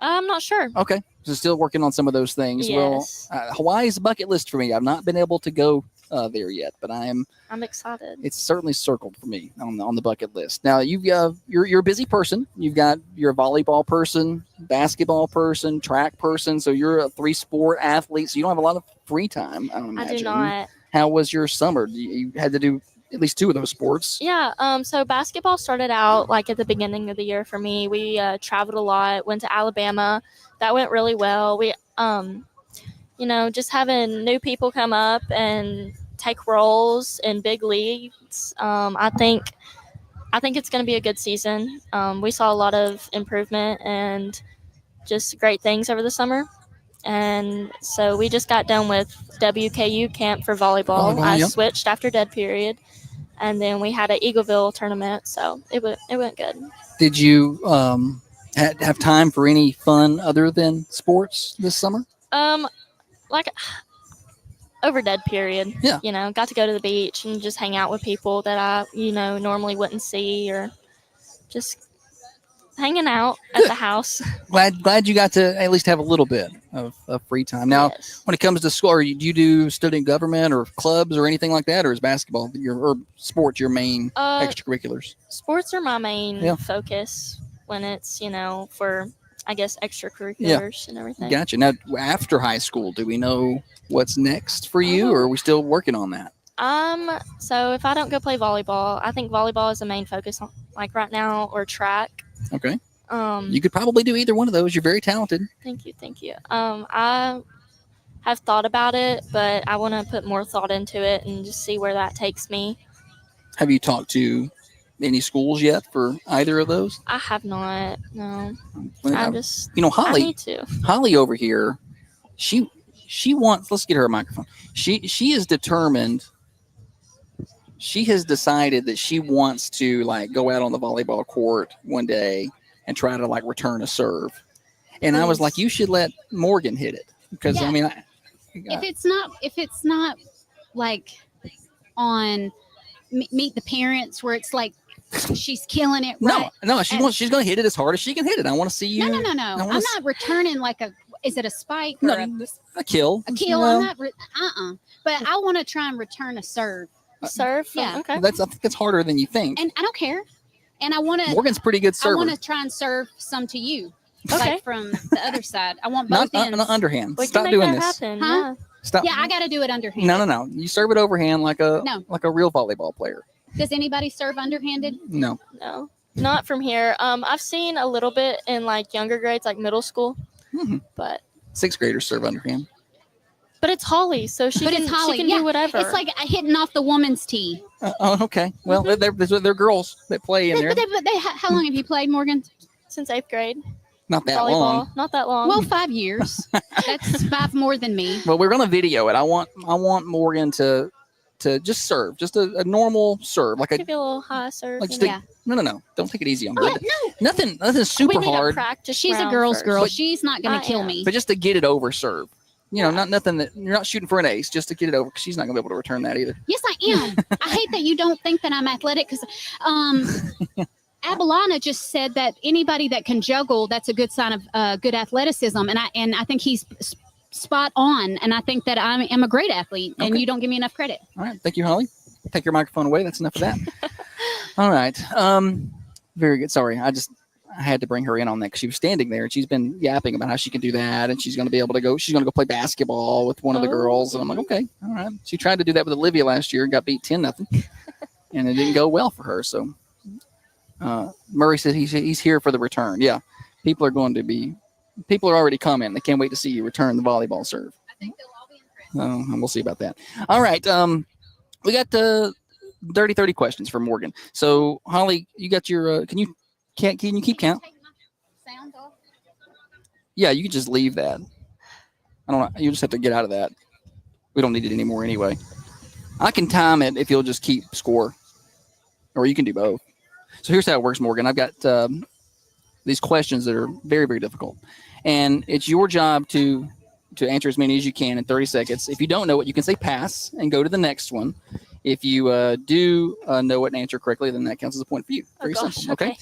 H: I'm not sure.
E: Okay, so still working on some of those things.
H: Yes.
E: Well, Hawaii's a bucket list for me. I've not been able to go there yet, but I'm
H: excited.
E: It's certainly circled for me on the bucket list. Now you're a busy person. You're a volleyball person, basketball person, track person. So you're a 3-sport athlete. So you don't have a lot of free time. I don't imagine.
H: I do not.
E: How was your summer? You had to do at least 2 of those sports.
H: Yeah. So basketball started out like at the beginning of the year for me. We traveled a lot, went to Alabama. That went really well. We, you know, just having new people come up and take roles in big leagues. I think it's going to be a good season. We saw a lot of improvement and just great things over the summer. And so we just got done with WKU camp for volleyball. I switched after dead period, and then we had an Eagleville tournament. So it went good.
E: Did you have time for any fun other than sports this summer?
H: Like over dead period.
E: Yeah.
H: You know, got to go to the beach and just hang out with people that I, you know, normally wouldn't see, or just hanging out at the house.
E: Glad you got to at least have a little bit of free time. Now, when it comes to school, do you do student government or clubs or anything like that, or is basketball or sports your main extracurriculars?
H: Sports are my main focus when it's, you know, for, I guess, extracurriculars and everything.
E: Gotcha. Now, after high school, do we know what's next for you, or are we still working on that?
H: So if I don't go play volleyball, I think volleyball is the main focus, like right now, or track.
E: Okay. You could probably do either one of those. You're very talented.
H: Thank you. I have thought about it, but I want to put more thought into it and just see where that takes me.
E: Have you talked to any schools yet for either of those?
H: I have not. No.
E: Well,
H: I
E: Holly.
H: need to.
E: Holly over here, she wants. Let's get her a microphone. She is determined. She has decided that she wants to like go out on the volleyball court one day and try to like return a serve. And I was like, you should let Morgan hit it, because I mean,
F: if it's not like on Meet the Parents where it's like she's killing it. Right?
E: No, she's going to hit it as hard as she can hit it. I want to see you.
F: No. I'm not returning like is it a spike or
E: a kill?
F: A kill.
E: Well,
F: I'm not. But I want to try and return a serve.
H: Serve?
F: Yeah.
H: Okay.
E: I think that's harder than you think.
F: And I don't care. And I want to.
E: Morgan's pretty good server.
F: I want to try and serve some to you.
H: Okay.
F: Like from the other side. I want both ends.
E: Not underhand.
H: We
E: Stop
H: can make
E: doing
H: that
E: this.
H: happen.
F: Huh?
H: Yeah.
E: Stop.
F: Yeah, I got to do it underhand.
E: No. You serve it overhand like a real volleyball player.
F: Does anybody serve underhanded?
E: No.
H: No, not from here. I've seen a little bit in like younger grades, like middle school, but
E: 6th graders serve underhand.
H: But it's Holly, so she can do whatever.
F: It's like hitting off the woman's tee.
E: Okay. Well, they're girls that play in there.
F: But how long have you played, Morgan?
H: Since 8th grade.
E: Not that
H: Volleyball.
E: long.
H: Not that long.
F: Well, 5 years. That's 5 more than me.
E: Well, we're gonna video it. I want Morgan to just serve, just a normal serve, like
H: give you a little high serve.
E: like no. Don't take it easy on her. Nothing super
H: we need
E: hard.
H: A practice
F: She's a
H: round
F: girl's
H: first.
F: girl. She's not going to kill me.
E: But just to get it over serve. You know, not nothing that you're not shooting for an ace, just to get it over, because she's not gonna be able to return that either.
F: Yes, I am. I hate that you don't think that I'm athletic, because Abalana just said that anybody that can juggle, that's a good sign of good athleticism, and I think he's spot on, and I think that I am a great athlete, and you don't give me enough credit.
E: All right, thank you, Holly. Take your microphone away. That's enough of that. All right, very good. Sorry, I had to bring her in on that because she was standing there and she's been yapping about how she can do that, and she's going to be able to go. She's going to go play basketball with one of the girls, and I'm like, okay, all right. She tried to do that with Olivia last year and got beat 10-0, and it didn't go well for her. So Murray said he's here for the return. Yeah, people are already coming. They can't wait to see you return the volleyball serve.
F: I think they'll all be impressed.
E: And we'll see about that. All right, we got the 30 questions for Morgan. So Holly, you got your. Can you keep count?
F: Sound off?
E: Yeah, you can just leave that. I don't know. You just have to get out of that. We don't need it anymore anyway. I can time it if you'll just keep score, or you can do both. So here's how it works, Morgan. I've got these questions that are very, very difficult, and it's your job to answer as many as you can in 30 seconds. If you don't know it, you can say pass and go to the next one. If you do know it and answer correctly, then that counts as a point for you. Very simple. Okay.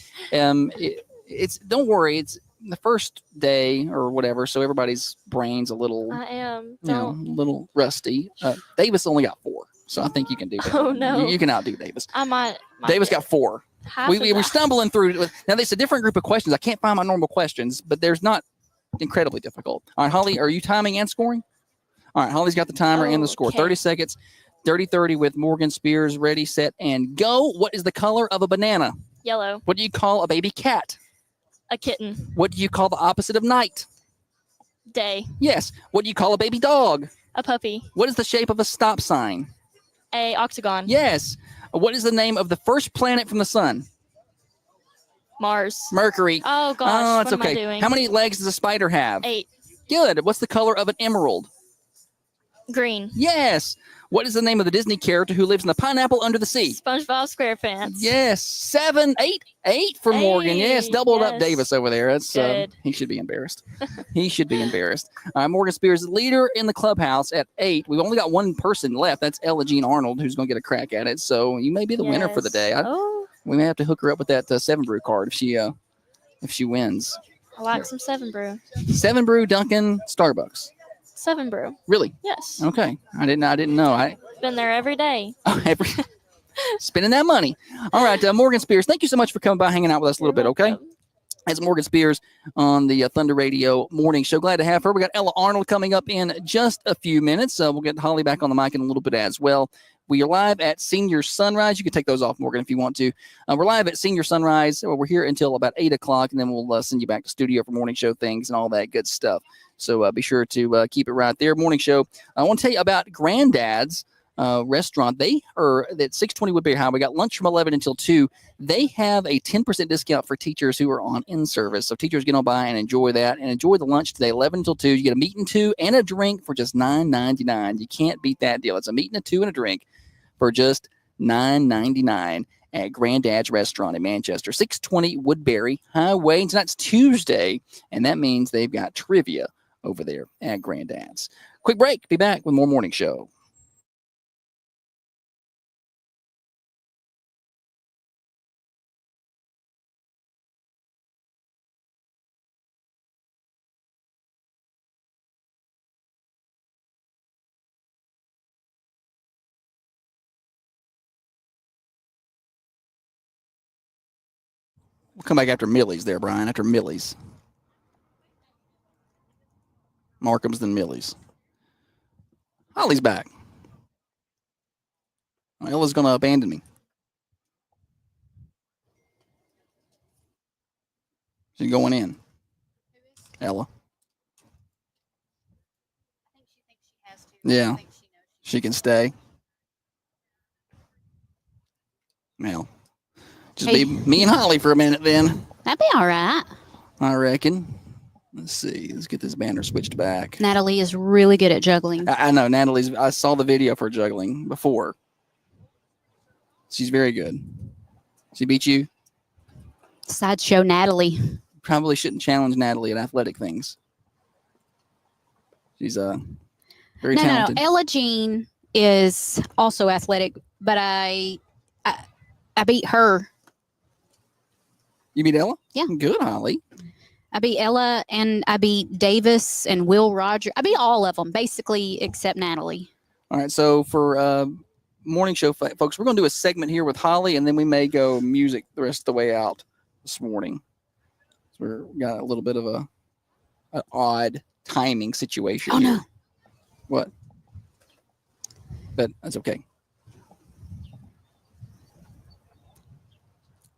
E: It's don't worry. It's the first day or whatever, so everybody's brain's a little.
H: I am.
E: A little rusty. Davis only got 4, so I think you can do that.
H: Oh no,
E: you can outdo Davis.
H: I might
E: Davis got 4. We're
H: that.
E: stumbling through. Now it's a different group of questions. I can't find my normal questions, but there's not incredibly difficult. All right, Holly, are you timing and scoring? All right, Holly's got the timer and the score. 30 seconds. 30-30 with Morgan Spears. Ready, set, and go. What is the color of a banana?
H: Yellow.
E: What do you call a baby cat?
H: A kitten.
E: What do you call the opposite of night?
H: Day.
E: Yes. What do you call a baby dog?
H: A puppy.
E: What is the shape of a stop sign?
H: A octagon.
E: Yes. What is the name of the first planet from the sun?
H: Mars.
E: Mercury.
H: Oh gosh.
E: Oh, it's
H: what
E: okay.
H: am I doing?
E: How many legs does a spider have?
H: 8.
E: Good. What's the color of an emerald?
H: Green.
E: Yes. What is the name of the Disney character who lives in the pineapple under the sea?
H: SpongeBob SquarePants.
E: Yes. 7, 8, 8 for Morgan. Yes.
H: Hey,
E: Doubled up
H: yes.
E: Davis over there. That's
H: Good.
E: he should be embarrassed. He should be embarrassed. Morgan Spears, leader in the clubhouse at 8. We've only got one person left. That's Ella Jean Arnold, who's going to get a crack at it. So you may be the winner for the day. We may have to hook her up with that 7 Brew card if she wins.
H: I like some 7 Brew.
E: 7 Brew, Dunkin', Starbucks.
H: 7 Brew.
E: Really?
H: Yes.
E: Okay. I didn't know.
H: Been there every day.
E: Spending that money. All right, Morgan Spears, thank you so much for coming by, hanging out with us a little bit, okay? That's Morgan Spears on the Thunder Radio Morning Show. Glad to have her. We got Ella Arnold coming up in just a few minutes. We'll get Holly back on the mic in a little bit as well. We are live at Senior Sunrise. You can take those off, Morgan, if you want to. We're live at Senior Sunrise. We're here until about 8 o'clock, and then we'll send you back to studio for morning show things and all that good stuff. So be sure to keep it right there. Morning show. I want to tell you about Granddad's restaurant. They are at 620 Woodbury Highway. We got lunch from 11 until 2. They have a 10% discount for teachers who are on in-service. So teachers get on by and enjoy that and enjoy the lunch today, 11 until 2. You get a meat and 2 and a drink for just $9.99. You can't beat that deal. It's a meat and a 2 and a drink for just $9.99 at Granddad's Restaurant in Manchester, 620 Woodbury Highway. And tonight's Tuesday, and that means they've got trivia over there at Granddad's. Quick break. Be back with more Morning Show. We'll come back after Millie's there, Brian, after Millie's. Markham's then Millie's. Holly's back. Ella's going to abandon me. She's going in. Ella. Yeah. She can stay. Well, just be me and Holly for a minute then.
F: That'd be all right.
E: I reckon. Let's see. Let's get this banner switched back.
F: Natalie is really good at juggling.
E: I know Natalie's. I saw the video for juggling before. She's very good. She beat you.
F: Sideshow Natalie.
E: Probably shouldn't challenge Natalie at athletic things. She's very talented.
F: No. Ella Jean is also athletic, but I beat her.
E: You beat Ella?
F: Yeah.
E: Good, Holly.
F: I beat Ella and I beat Davis and Will Roger. I beat all of them, basically, except Natalie.
E: All right. So for morning show, folks, we're going to do a segment here with Holly, and then we may go music the rest of the way out this morning. So we got a little bit of an odd timing situation.
F: Oh,
E: here.
F: no.
E: What? But that's okay.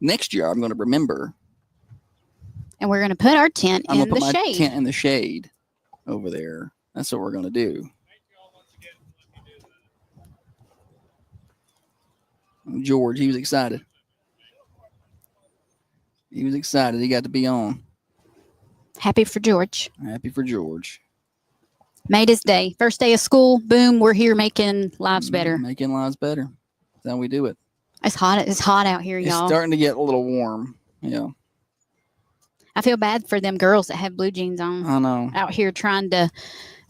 E: Next year, I'm going to remember.
F: And we're going to put our tent
E: I'm
F: in
E: going to
F: the
E: put my
F: shade.
E: tent in the shade over there. That's what we're going to do. George, he was excited. He was excited. He got to be on.
F: Happy for George.
E: Happy for George.
F: Made his day. First day of school. Boom. We're here making lives better.
E: Making lives better. That's how we do it.
F: It's hot. It's hot out here,
E: It's
F: y'all.
E: starting to get a little warm. Yeah.
F: I feel bad for them girls that have blue jeans on.
E: I know.
F: Out here trying to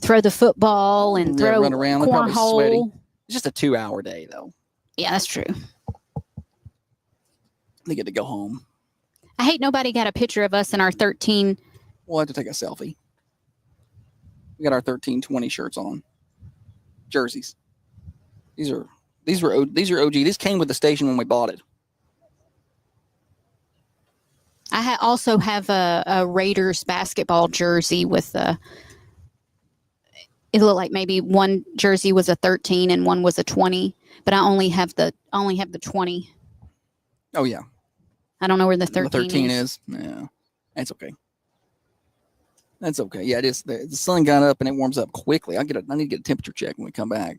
F: throw the football and throw
E: run around. They're probably sweaty.
F: cornhole.
E: It's just a 2-hour day, though.
F: Yeah, that's true.
E: They get to go home.
F: I hate nobody got a picture of us in our 13.
E: We'll have to take a selfie. We got our 1320 shirts on. Jerseys. These are OG. This came with the station when we bought it.
F: I also have a Raiders basketball jersey with it looked like maybe one jersey was a 13 and one was a 20, but I only have the 20.
E: Oh yeah.
F: I don't know where the 13,
E: The 13 is. Yeah. That's okay. That's okay. Yeah, it is. The sun got up and it warms up quickly. I need to get a temperature check when we come back.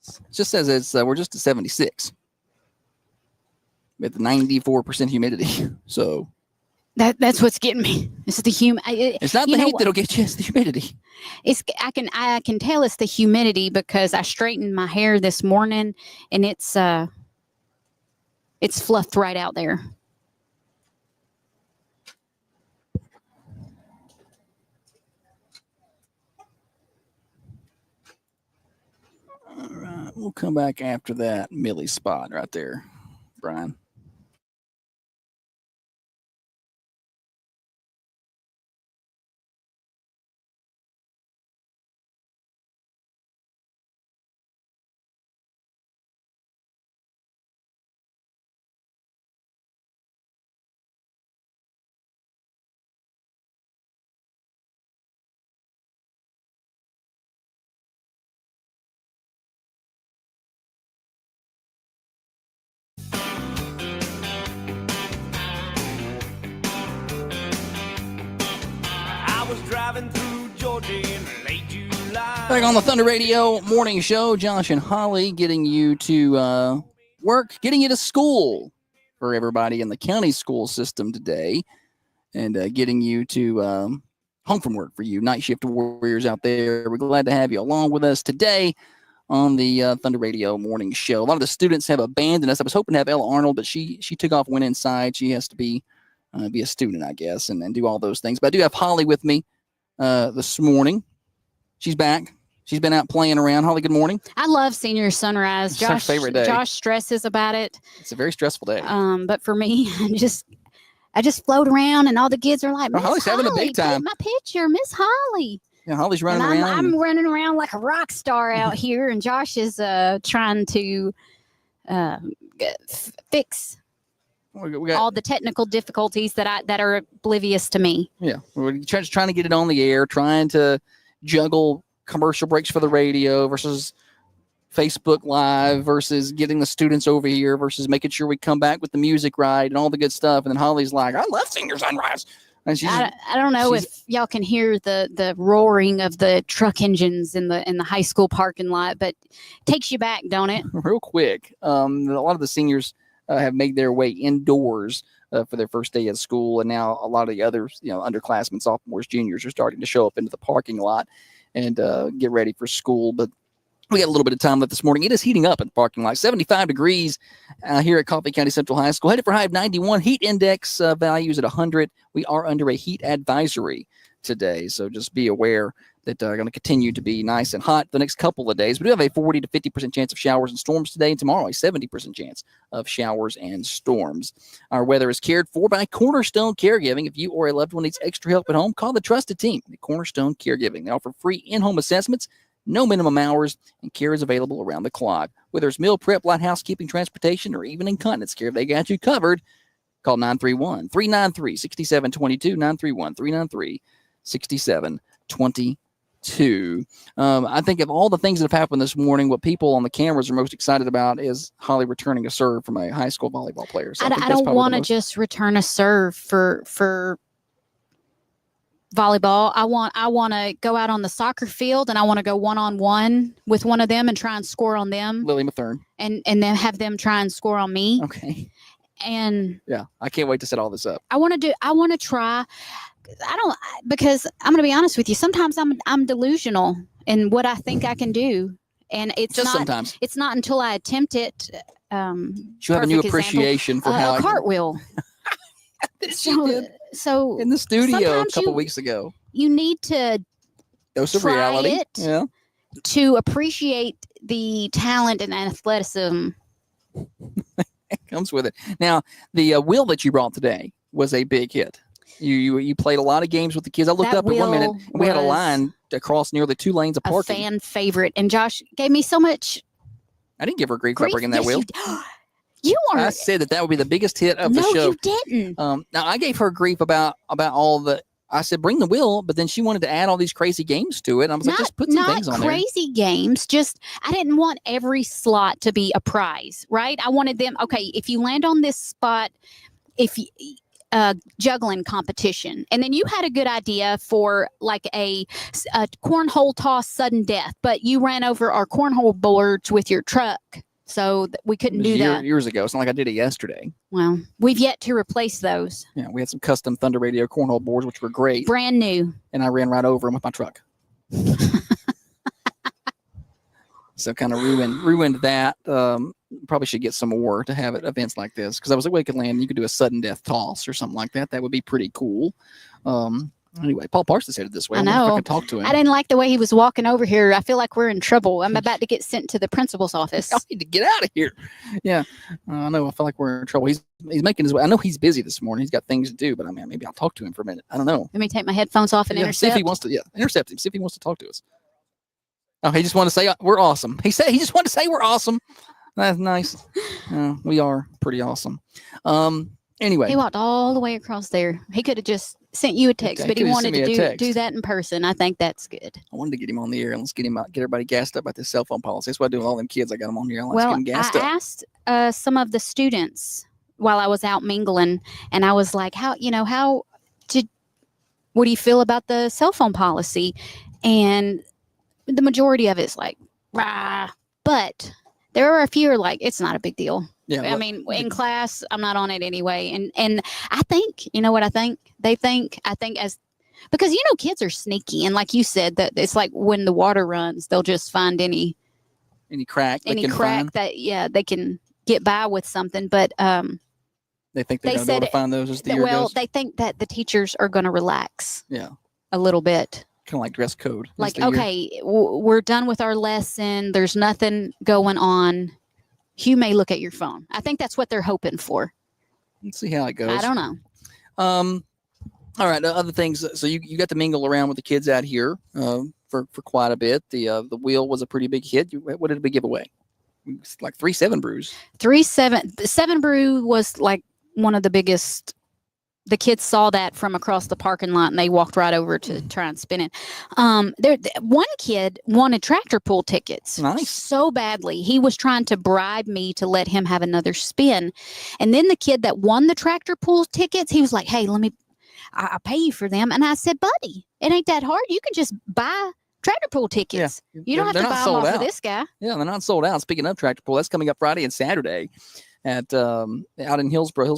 E: It just says we're just at 76 with 94% humidity. So
F: That's what's getting me. This is the
E: it's not the heat that'll get you; it's the humidity.
F: I can tell it's the humidity because I straightened my hair this morning and it's fluffed right out there.
E: All right, we'll come back after that Millie spot right there, Brian.
D: I was driving through Georgia in late July.
E: Back on the Thunder Radio morning show, Josh and Holly getting you to work, getting you to school for everybody in the county school system today, and getting you to home from work for you night shift warriors out there. We're glad to have you along with us today on the Thunder Radio morning show. A lot of the students have abandoned us. I was hoping to have Ella Arnold, but she took off, went inside. She has to be a student, I guess, and do all those things. But I do have Holly with me this morning. She's back. She's been out playing around. Holly, good morning.
F: I love Senior Sunrise.
E: It's our favorite day.
F: Josh stresses about it.
E: It's a very stressful day.
F: But for me, I just float around and all the kids are like,
E: Oh,
F: Miss
E: Holly's having a big time.
F: Take my picture, Miss Holly.
E: Yeah, Holly's running
F: And
E: around.
F: I'm running around like a rock star out here, and Josh is trying to fix
E: we got,
F: all the technical difficulties that are oblivious to me.
E: Yeah, we're just trying to get it on the air, trying to juggle commercial breaks for the radio versus Facebook Live versus getting the students over here versus making sure we come back with the music right and all the good stuff. And then Holly's like, I love Senior Sunrise. And she's,
F: I don't know if y'all can hear the roaring of the truck engines in the high school parking lot, but it takes you back, don't it?
E: real quick. A lot of the seniors have made their way indoors for their first day of school, and now a lot of the others, underclassmen, sophomores, juniors, are starting to show up into the parking lot and get ready for school. But we got a little bit of time left this morning. It is heating up in the parking lot. 75 degrees here at Coffee County Central High School. Headed for high of 91. Heat index values at 100. We are under a heat advisory today, so just be aware that are going to continue to be nice and hot the next couple of days. We do have a 40 to 50% chance of showers and storms today, and tomorrow a 70% chance of showers and storms. Our weather is cared for by Cornerstone Caregiving. If you or a loved one needs extra help at home, call the trusted team at Cornerstone Caregiving. They offer free in-home assessments, no minimum hours, and care is available around the clock. Whether it's meal prep, light housekeeping, transportation, or even incontinence care, they got you covered. Call 931-393-6722, 931-393-6722. I think of all the things that have happened this morning, what people on the cameras are most excited about is Holly returning a serve from a high school volleyball player. So
F: I don't want to just return a serve for volleyball. I want to go out on the soccer field and I want to go one-on-one with one of them and try and score on them.
E: Lily Mathern.
F: And then have them try and score on me.
E: Okay.
F: And
E: yeah, I can't wait to set all this up.
F: I want to try. Because I'm going to be honest with you. Sometimes I'm delusional in what I think I can do. And it's
E: just
F: not,
E: sometimes
F: it's not until I attempt it.
E: You have a new appreciation for how
F: a cartwheel. So
E: in the studio a couple weeks ago,
F: you need to
E: dose of reality.
F: Yeah. To appreciate the talent and athleticism.
E: It comes with it. Now, the wheel that you brought today was a big hit. You played a lot of games with the kids. I looked up at 1 minute, and we had a line across nearly 2 lanes of parking.
F: A fan favorite, and Josh gave me so much.
E: I didn't give her grief for bringing that wheel.
F: You are.
E: I said that would be the biggest hit of the show.
F: No, you didn't.
E: Now I gave her grief about all the I said, bring the wheel, but then she wanted to add all these crazy games to it. I was like, just put some things on there.
F: Not crazy games. Just, I didn't want every slot to be a prize, right? I wanted them, okay, if you land on this spot, if you, juggling competition. And then you had a good idea for like a cornhole toss sudden death, but you ran over our cornhole boards with your truck. So we couldn't do that.
E: Years ago. It's not like I did it yesterday.
F: Well, we've yet to replace those.
E: Yeah, we had some custom Thunder Radio cornhole boards, which were great.
F: Brand new.
E: And I ran right over them with my truck. So kind of ruined that. Probably should get some more to have at events like this, because I was at Wicked Land. You could do a sudden death toss or something like that. That would be pretty cool. Anyway, Paul Parsons headed this way.
F: I
E: wonder if
F: know.
E: I could talk to him.
F: I didn't like the way he was walking over here. I feel like we're in trouble. I'm about to get sent to the principal's office.
E: I need to get out of here. Yeah, I know. I feel like we're in trouble. He's making his way. I know he's busy this morning. He's got things to do, but I mean, maybe I'll talk to him for a minute. I don't know.
F: Let me take my headphones off and
E: See
F: intercept.
E: if he wants to. Yeah, intercept him. See if he wants to talk to us. Oh, he just wanted to say we're awesome. He just wanted to say we're awesome. That's nice. We are pretty awesome. Anyway,
F: He walked all the way across there. He could have just sent you a text, but he wanted to do that in person. I think that's good.
E: I wanted to get him on the air and let's get everybody gassed up about this cell phone policy. That's what I do with all them kids. I got them on here. Let's get
F: Well,
E: them gassed
F: I
E: up.
F: asked some of the students while I was out mingling, and I was like, what do you feel about the cell phone policy? And the majority of it's like, rah. But there are a few who are like, it's not a big deal.
E: Yeah,
F: I mean, in class, I'm not on it anyway. And I think, you know what I think? I think because, kids are sneaky. And like you said, that it's like when the water runs, they'll just find any
E: crack
F: that, they can get by with something. But
E: they think they're going to be able to find those as the year goes.
F: they think that the teachers are going to relax a little bit.
E: Kind of like dress code.
F: Like, okay, we're done with our lesson. There's nothing going on. You may look at your phone. I think that's what they're hoping for.
E: Let's see how it goes.
F: I don't know.
E: All right. Other things. So you got to mingle around with the kids out here for quite a bit. The wheel was a pretty big hit. What did we give away? It's like 3 7 brews.
F: 7 brew was like one of the biggest. The kids saw that from across the parking lot and they walked right over to try and spin it. One kid wanted tractor pull tickets so badly. He was trying to bribe me to let him have another spin. And then the kid that won the tractor pull tickets, he was like, hey, I'll pay you for them. And I said, buddy, it ain't that hard. You can just buy tractor pull tickets. Yeah. You don't have to buy them off of this guy.
E: Yeah, they're not sold out. Speaking of tractor pull, that's coming up Friday and Saturday at out in Hillsboro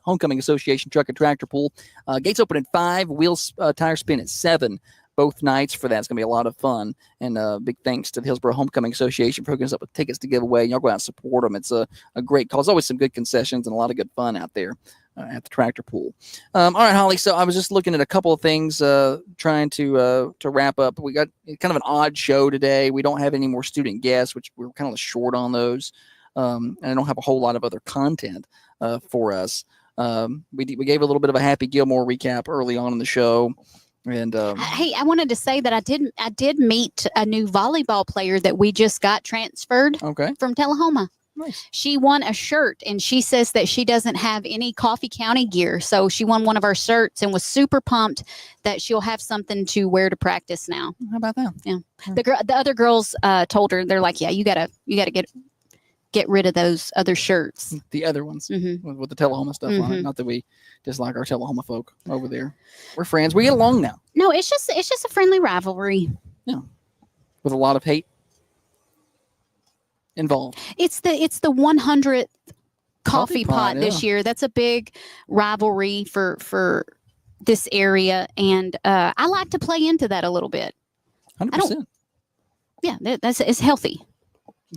E: Homecoming Association Truck and Tractor Pull. Gates open at 5, wheels tire spin at 7 both nights for that. It's going to be a lot of fun. And big thanks to the Hillsboro Homecoming Association for hooking us up with tickets to give away. Y'all go out and support them. It's a great cause. Always some good concessions and a lot of good fun out there at the tractor pool. All right, Holly. So I was just looking at a couple of things, trying to wrap up. We got kind of an odd show today. We don't have any more student guests, which we're kind of short on those. And I don't have a whole lot of other content for us. We gave a little bit of a Happy Gilmore recap early on in the show. And
F: hey, I wanted to say that I did meet a new volleyball player that we just got transferred from Tullahoma.
E: Nice.
F: She won a shirt, and she says that she doesn't have any Coffee County gear, so she won one of our shirts and was super pumped that she'll have something to wear to practice now.
E: How about that?
F: Yeah, the other girls told her, they're like, yeah, you gotta get rid of those other shirts.
E: The other ones with the Tullahoma stuff on it. Not that we dislike our Tullahoma folk over there. We're friends. We get along now.
F: No, it's just a friendly rivalry.
E: Yeah, with a lot of hate involved.
F: It's the 100th coffee pot this year. That's a big rivalry for this area, and I like to play into that a little bit.
E: 100%.
F: Yeah, it's healthy.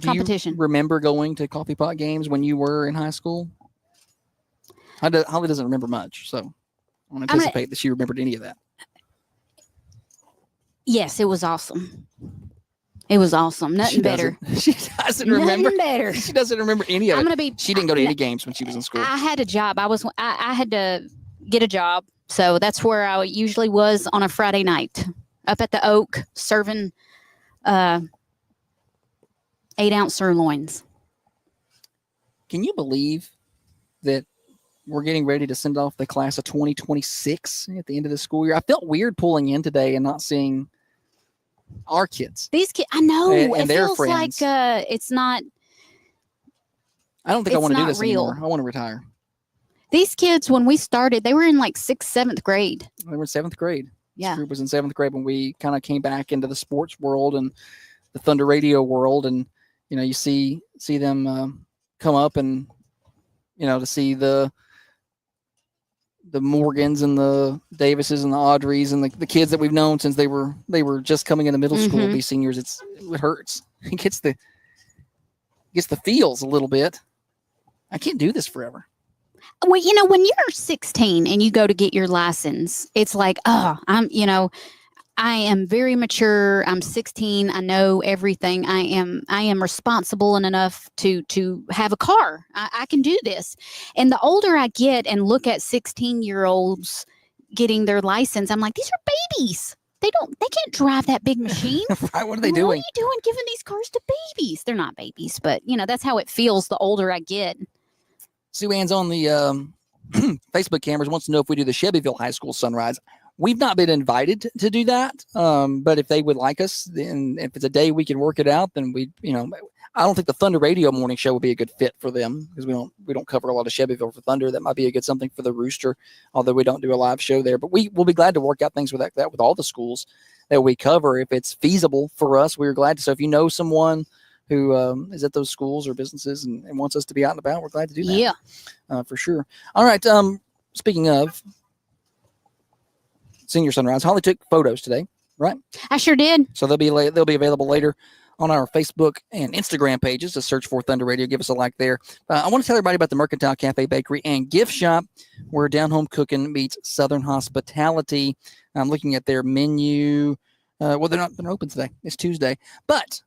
F: Competition.
E: Do you remember going to coffee pot games when you were in high school? Holly doesn't remember much, so I don't anticipate that she remembered any of that.
F: Yes, it was awesome. It was awesome. Nothing better.
E: She doesn't remember.
F: Nothing better.
E: She doesn't remember any of it. She didn't go to any games when she was in school.
F: I had a job. I had to get a job, so that's where I usually was on a Friday night, up at the Oak, serving 8-ounce sirloins.
E: Can you believe that we're getting ready to send off the class of 2026 at the end of the school year. I felt weird pulling in today and not seeing our kids.
F: These kids, I know,
E: And
F: it
E: their
F: feels
E: friends.
F: like it's not.
E: I don't think I
F: It's
E: want to do
F: not
E: this
F: real.
E: anymore. I want to retire.
F: These kids, when we started, they were in like 6th, 7th grade.
E: They were in 7th grade.
F: Yeah.
E: This group was in 7th grade when we kind of came back into the sports world and the Thunder Radio world. And, you know, you see them come up and, you know, to see the Morgans and the Davises and the Audreys and the kids that we've known since they were just coming into middle school,
F: Mhm.
E: these seniors, it hurts. It gets the feels a little bit. I can't do this forever.
F: Well, you know, when you're 16 and you go to get your license, it's like, oh, I am very mature. I'm 16. I know everything. I am responsible enough to have a car. I can do this. And the older I get and look at 16-year-olds getting their license, I'm like, these are babies. They can't drive that big machine.
E: Right? What are they
F: What are
E: doing?
F: you doing giving these cars to babies? They're not babies, but you know, that's how it feels the older I get.
E: Sue Ann's on the Facebook cameras wants to know if we do the Shelbyville High School Sunrise. We've not been invited to do that, but if they would like us, then if it's a day we can work it out, then I don't think the Thunder Radio morning show would be a good fit for them because we don't cover a lot of Shelbyville for Thunder. That might be a good something for the Rooster, although we don't do a live show there. But we'll be glad to work out things with that with all the schools that we cover if it's feasible for us. We're glad to. So if you know someone who is at those schools or businesses and wants us to be out and about, we're glad to do that.
F: Yeah,
E: for sure. All right. Speaking of Senior Sunrise, Holly took photos today, right?
F: I sure did.
E: So they'll be available later on our Facebook and Instagram pages. Just search for Thunder Radio. Give us a like there. I want to tell everybody about the Mercantile Cafe Bakery and Gift Shop, where down home cooking meets Southern hospitality. I'm looking at their menu. Well, they're not open today. It's Tuesday, but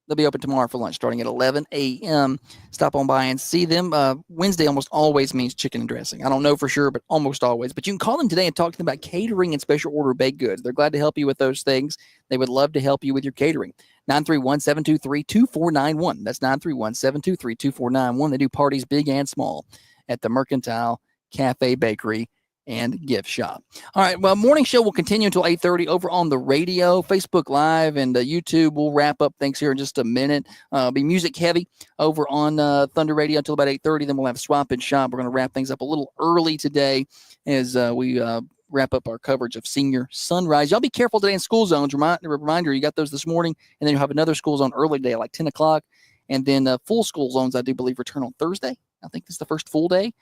E: they'll be open tomorrow for lunch starting at 11 a.m. Stop on by and see them. Wednesday almost always means chicken and dressing. I don't know for sure, but almost always. But you can call them today and talk to them about catering and special order baked goods. They're glad to help you with those things. They would love to help you with your catering. 931-723-2491. That's 931-723-2491. They do parties big and small at the Mercantile Cafe Bakery and Gift Shop. All right, well, morning show will continue until 8:30 over on the radio, Facebook Live, and YouTube. We'll wrap up things here in just a minute. Be music heavy over on Thunder Radio until about 8:30. Then we'll have Swap and Shop. We're going to wrap things up a little early today as we wrap up our coverage of Senior Sunrise. Y'all be careful today in school zones. Reminder, you got those this morning, and then you'll have another school zone early today, like 10 o'clock. And then full school zones, I do believe, return on Thursday. I think this is the first full day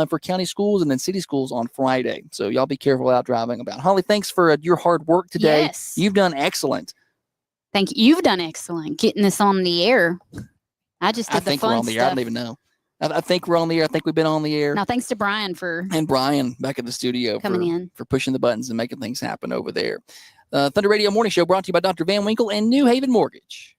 E: for county schools, and then city schools on Friday. So y'all be careful out driving about. Holly, thanks for your hard work today.
F: Yes.
E: You've done excellent.
F: Thank you. You've done excellent getting this on the air. I just did
E: I think
F: the
E: we're
F: fun
E: on the air. I
F: stuff.
E: don't even know. I think we're on the air. I think we've been on the air.
F: Now, thanks to Brian for
E: And Brian back in the studio
F: coming in.
E: for pushing the buttons and making things happen over there. Thunder Radio Morning Show brought to you by Dr. Van Winkle and New Haven Mortgage.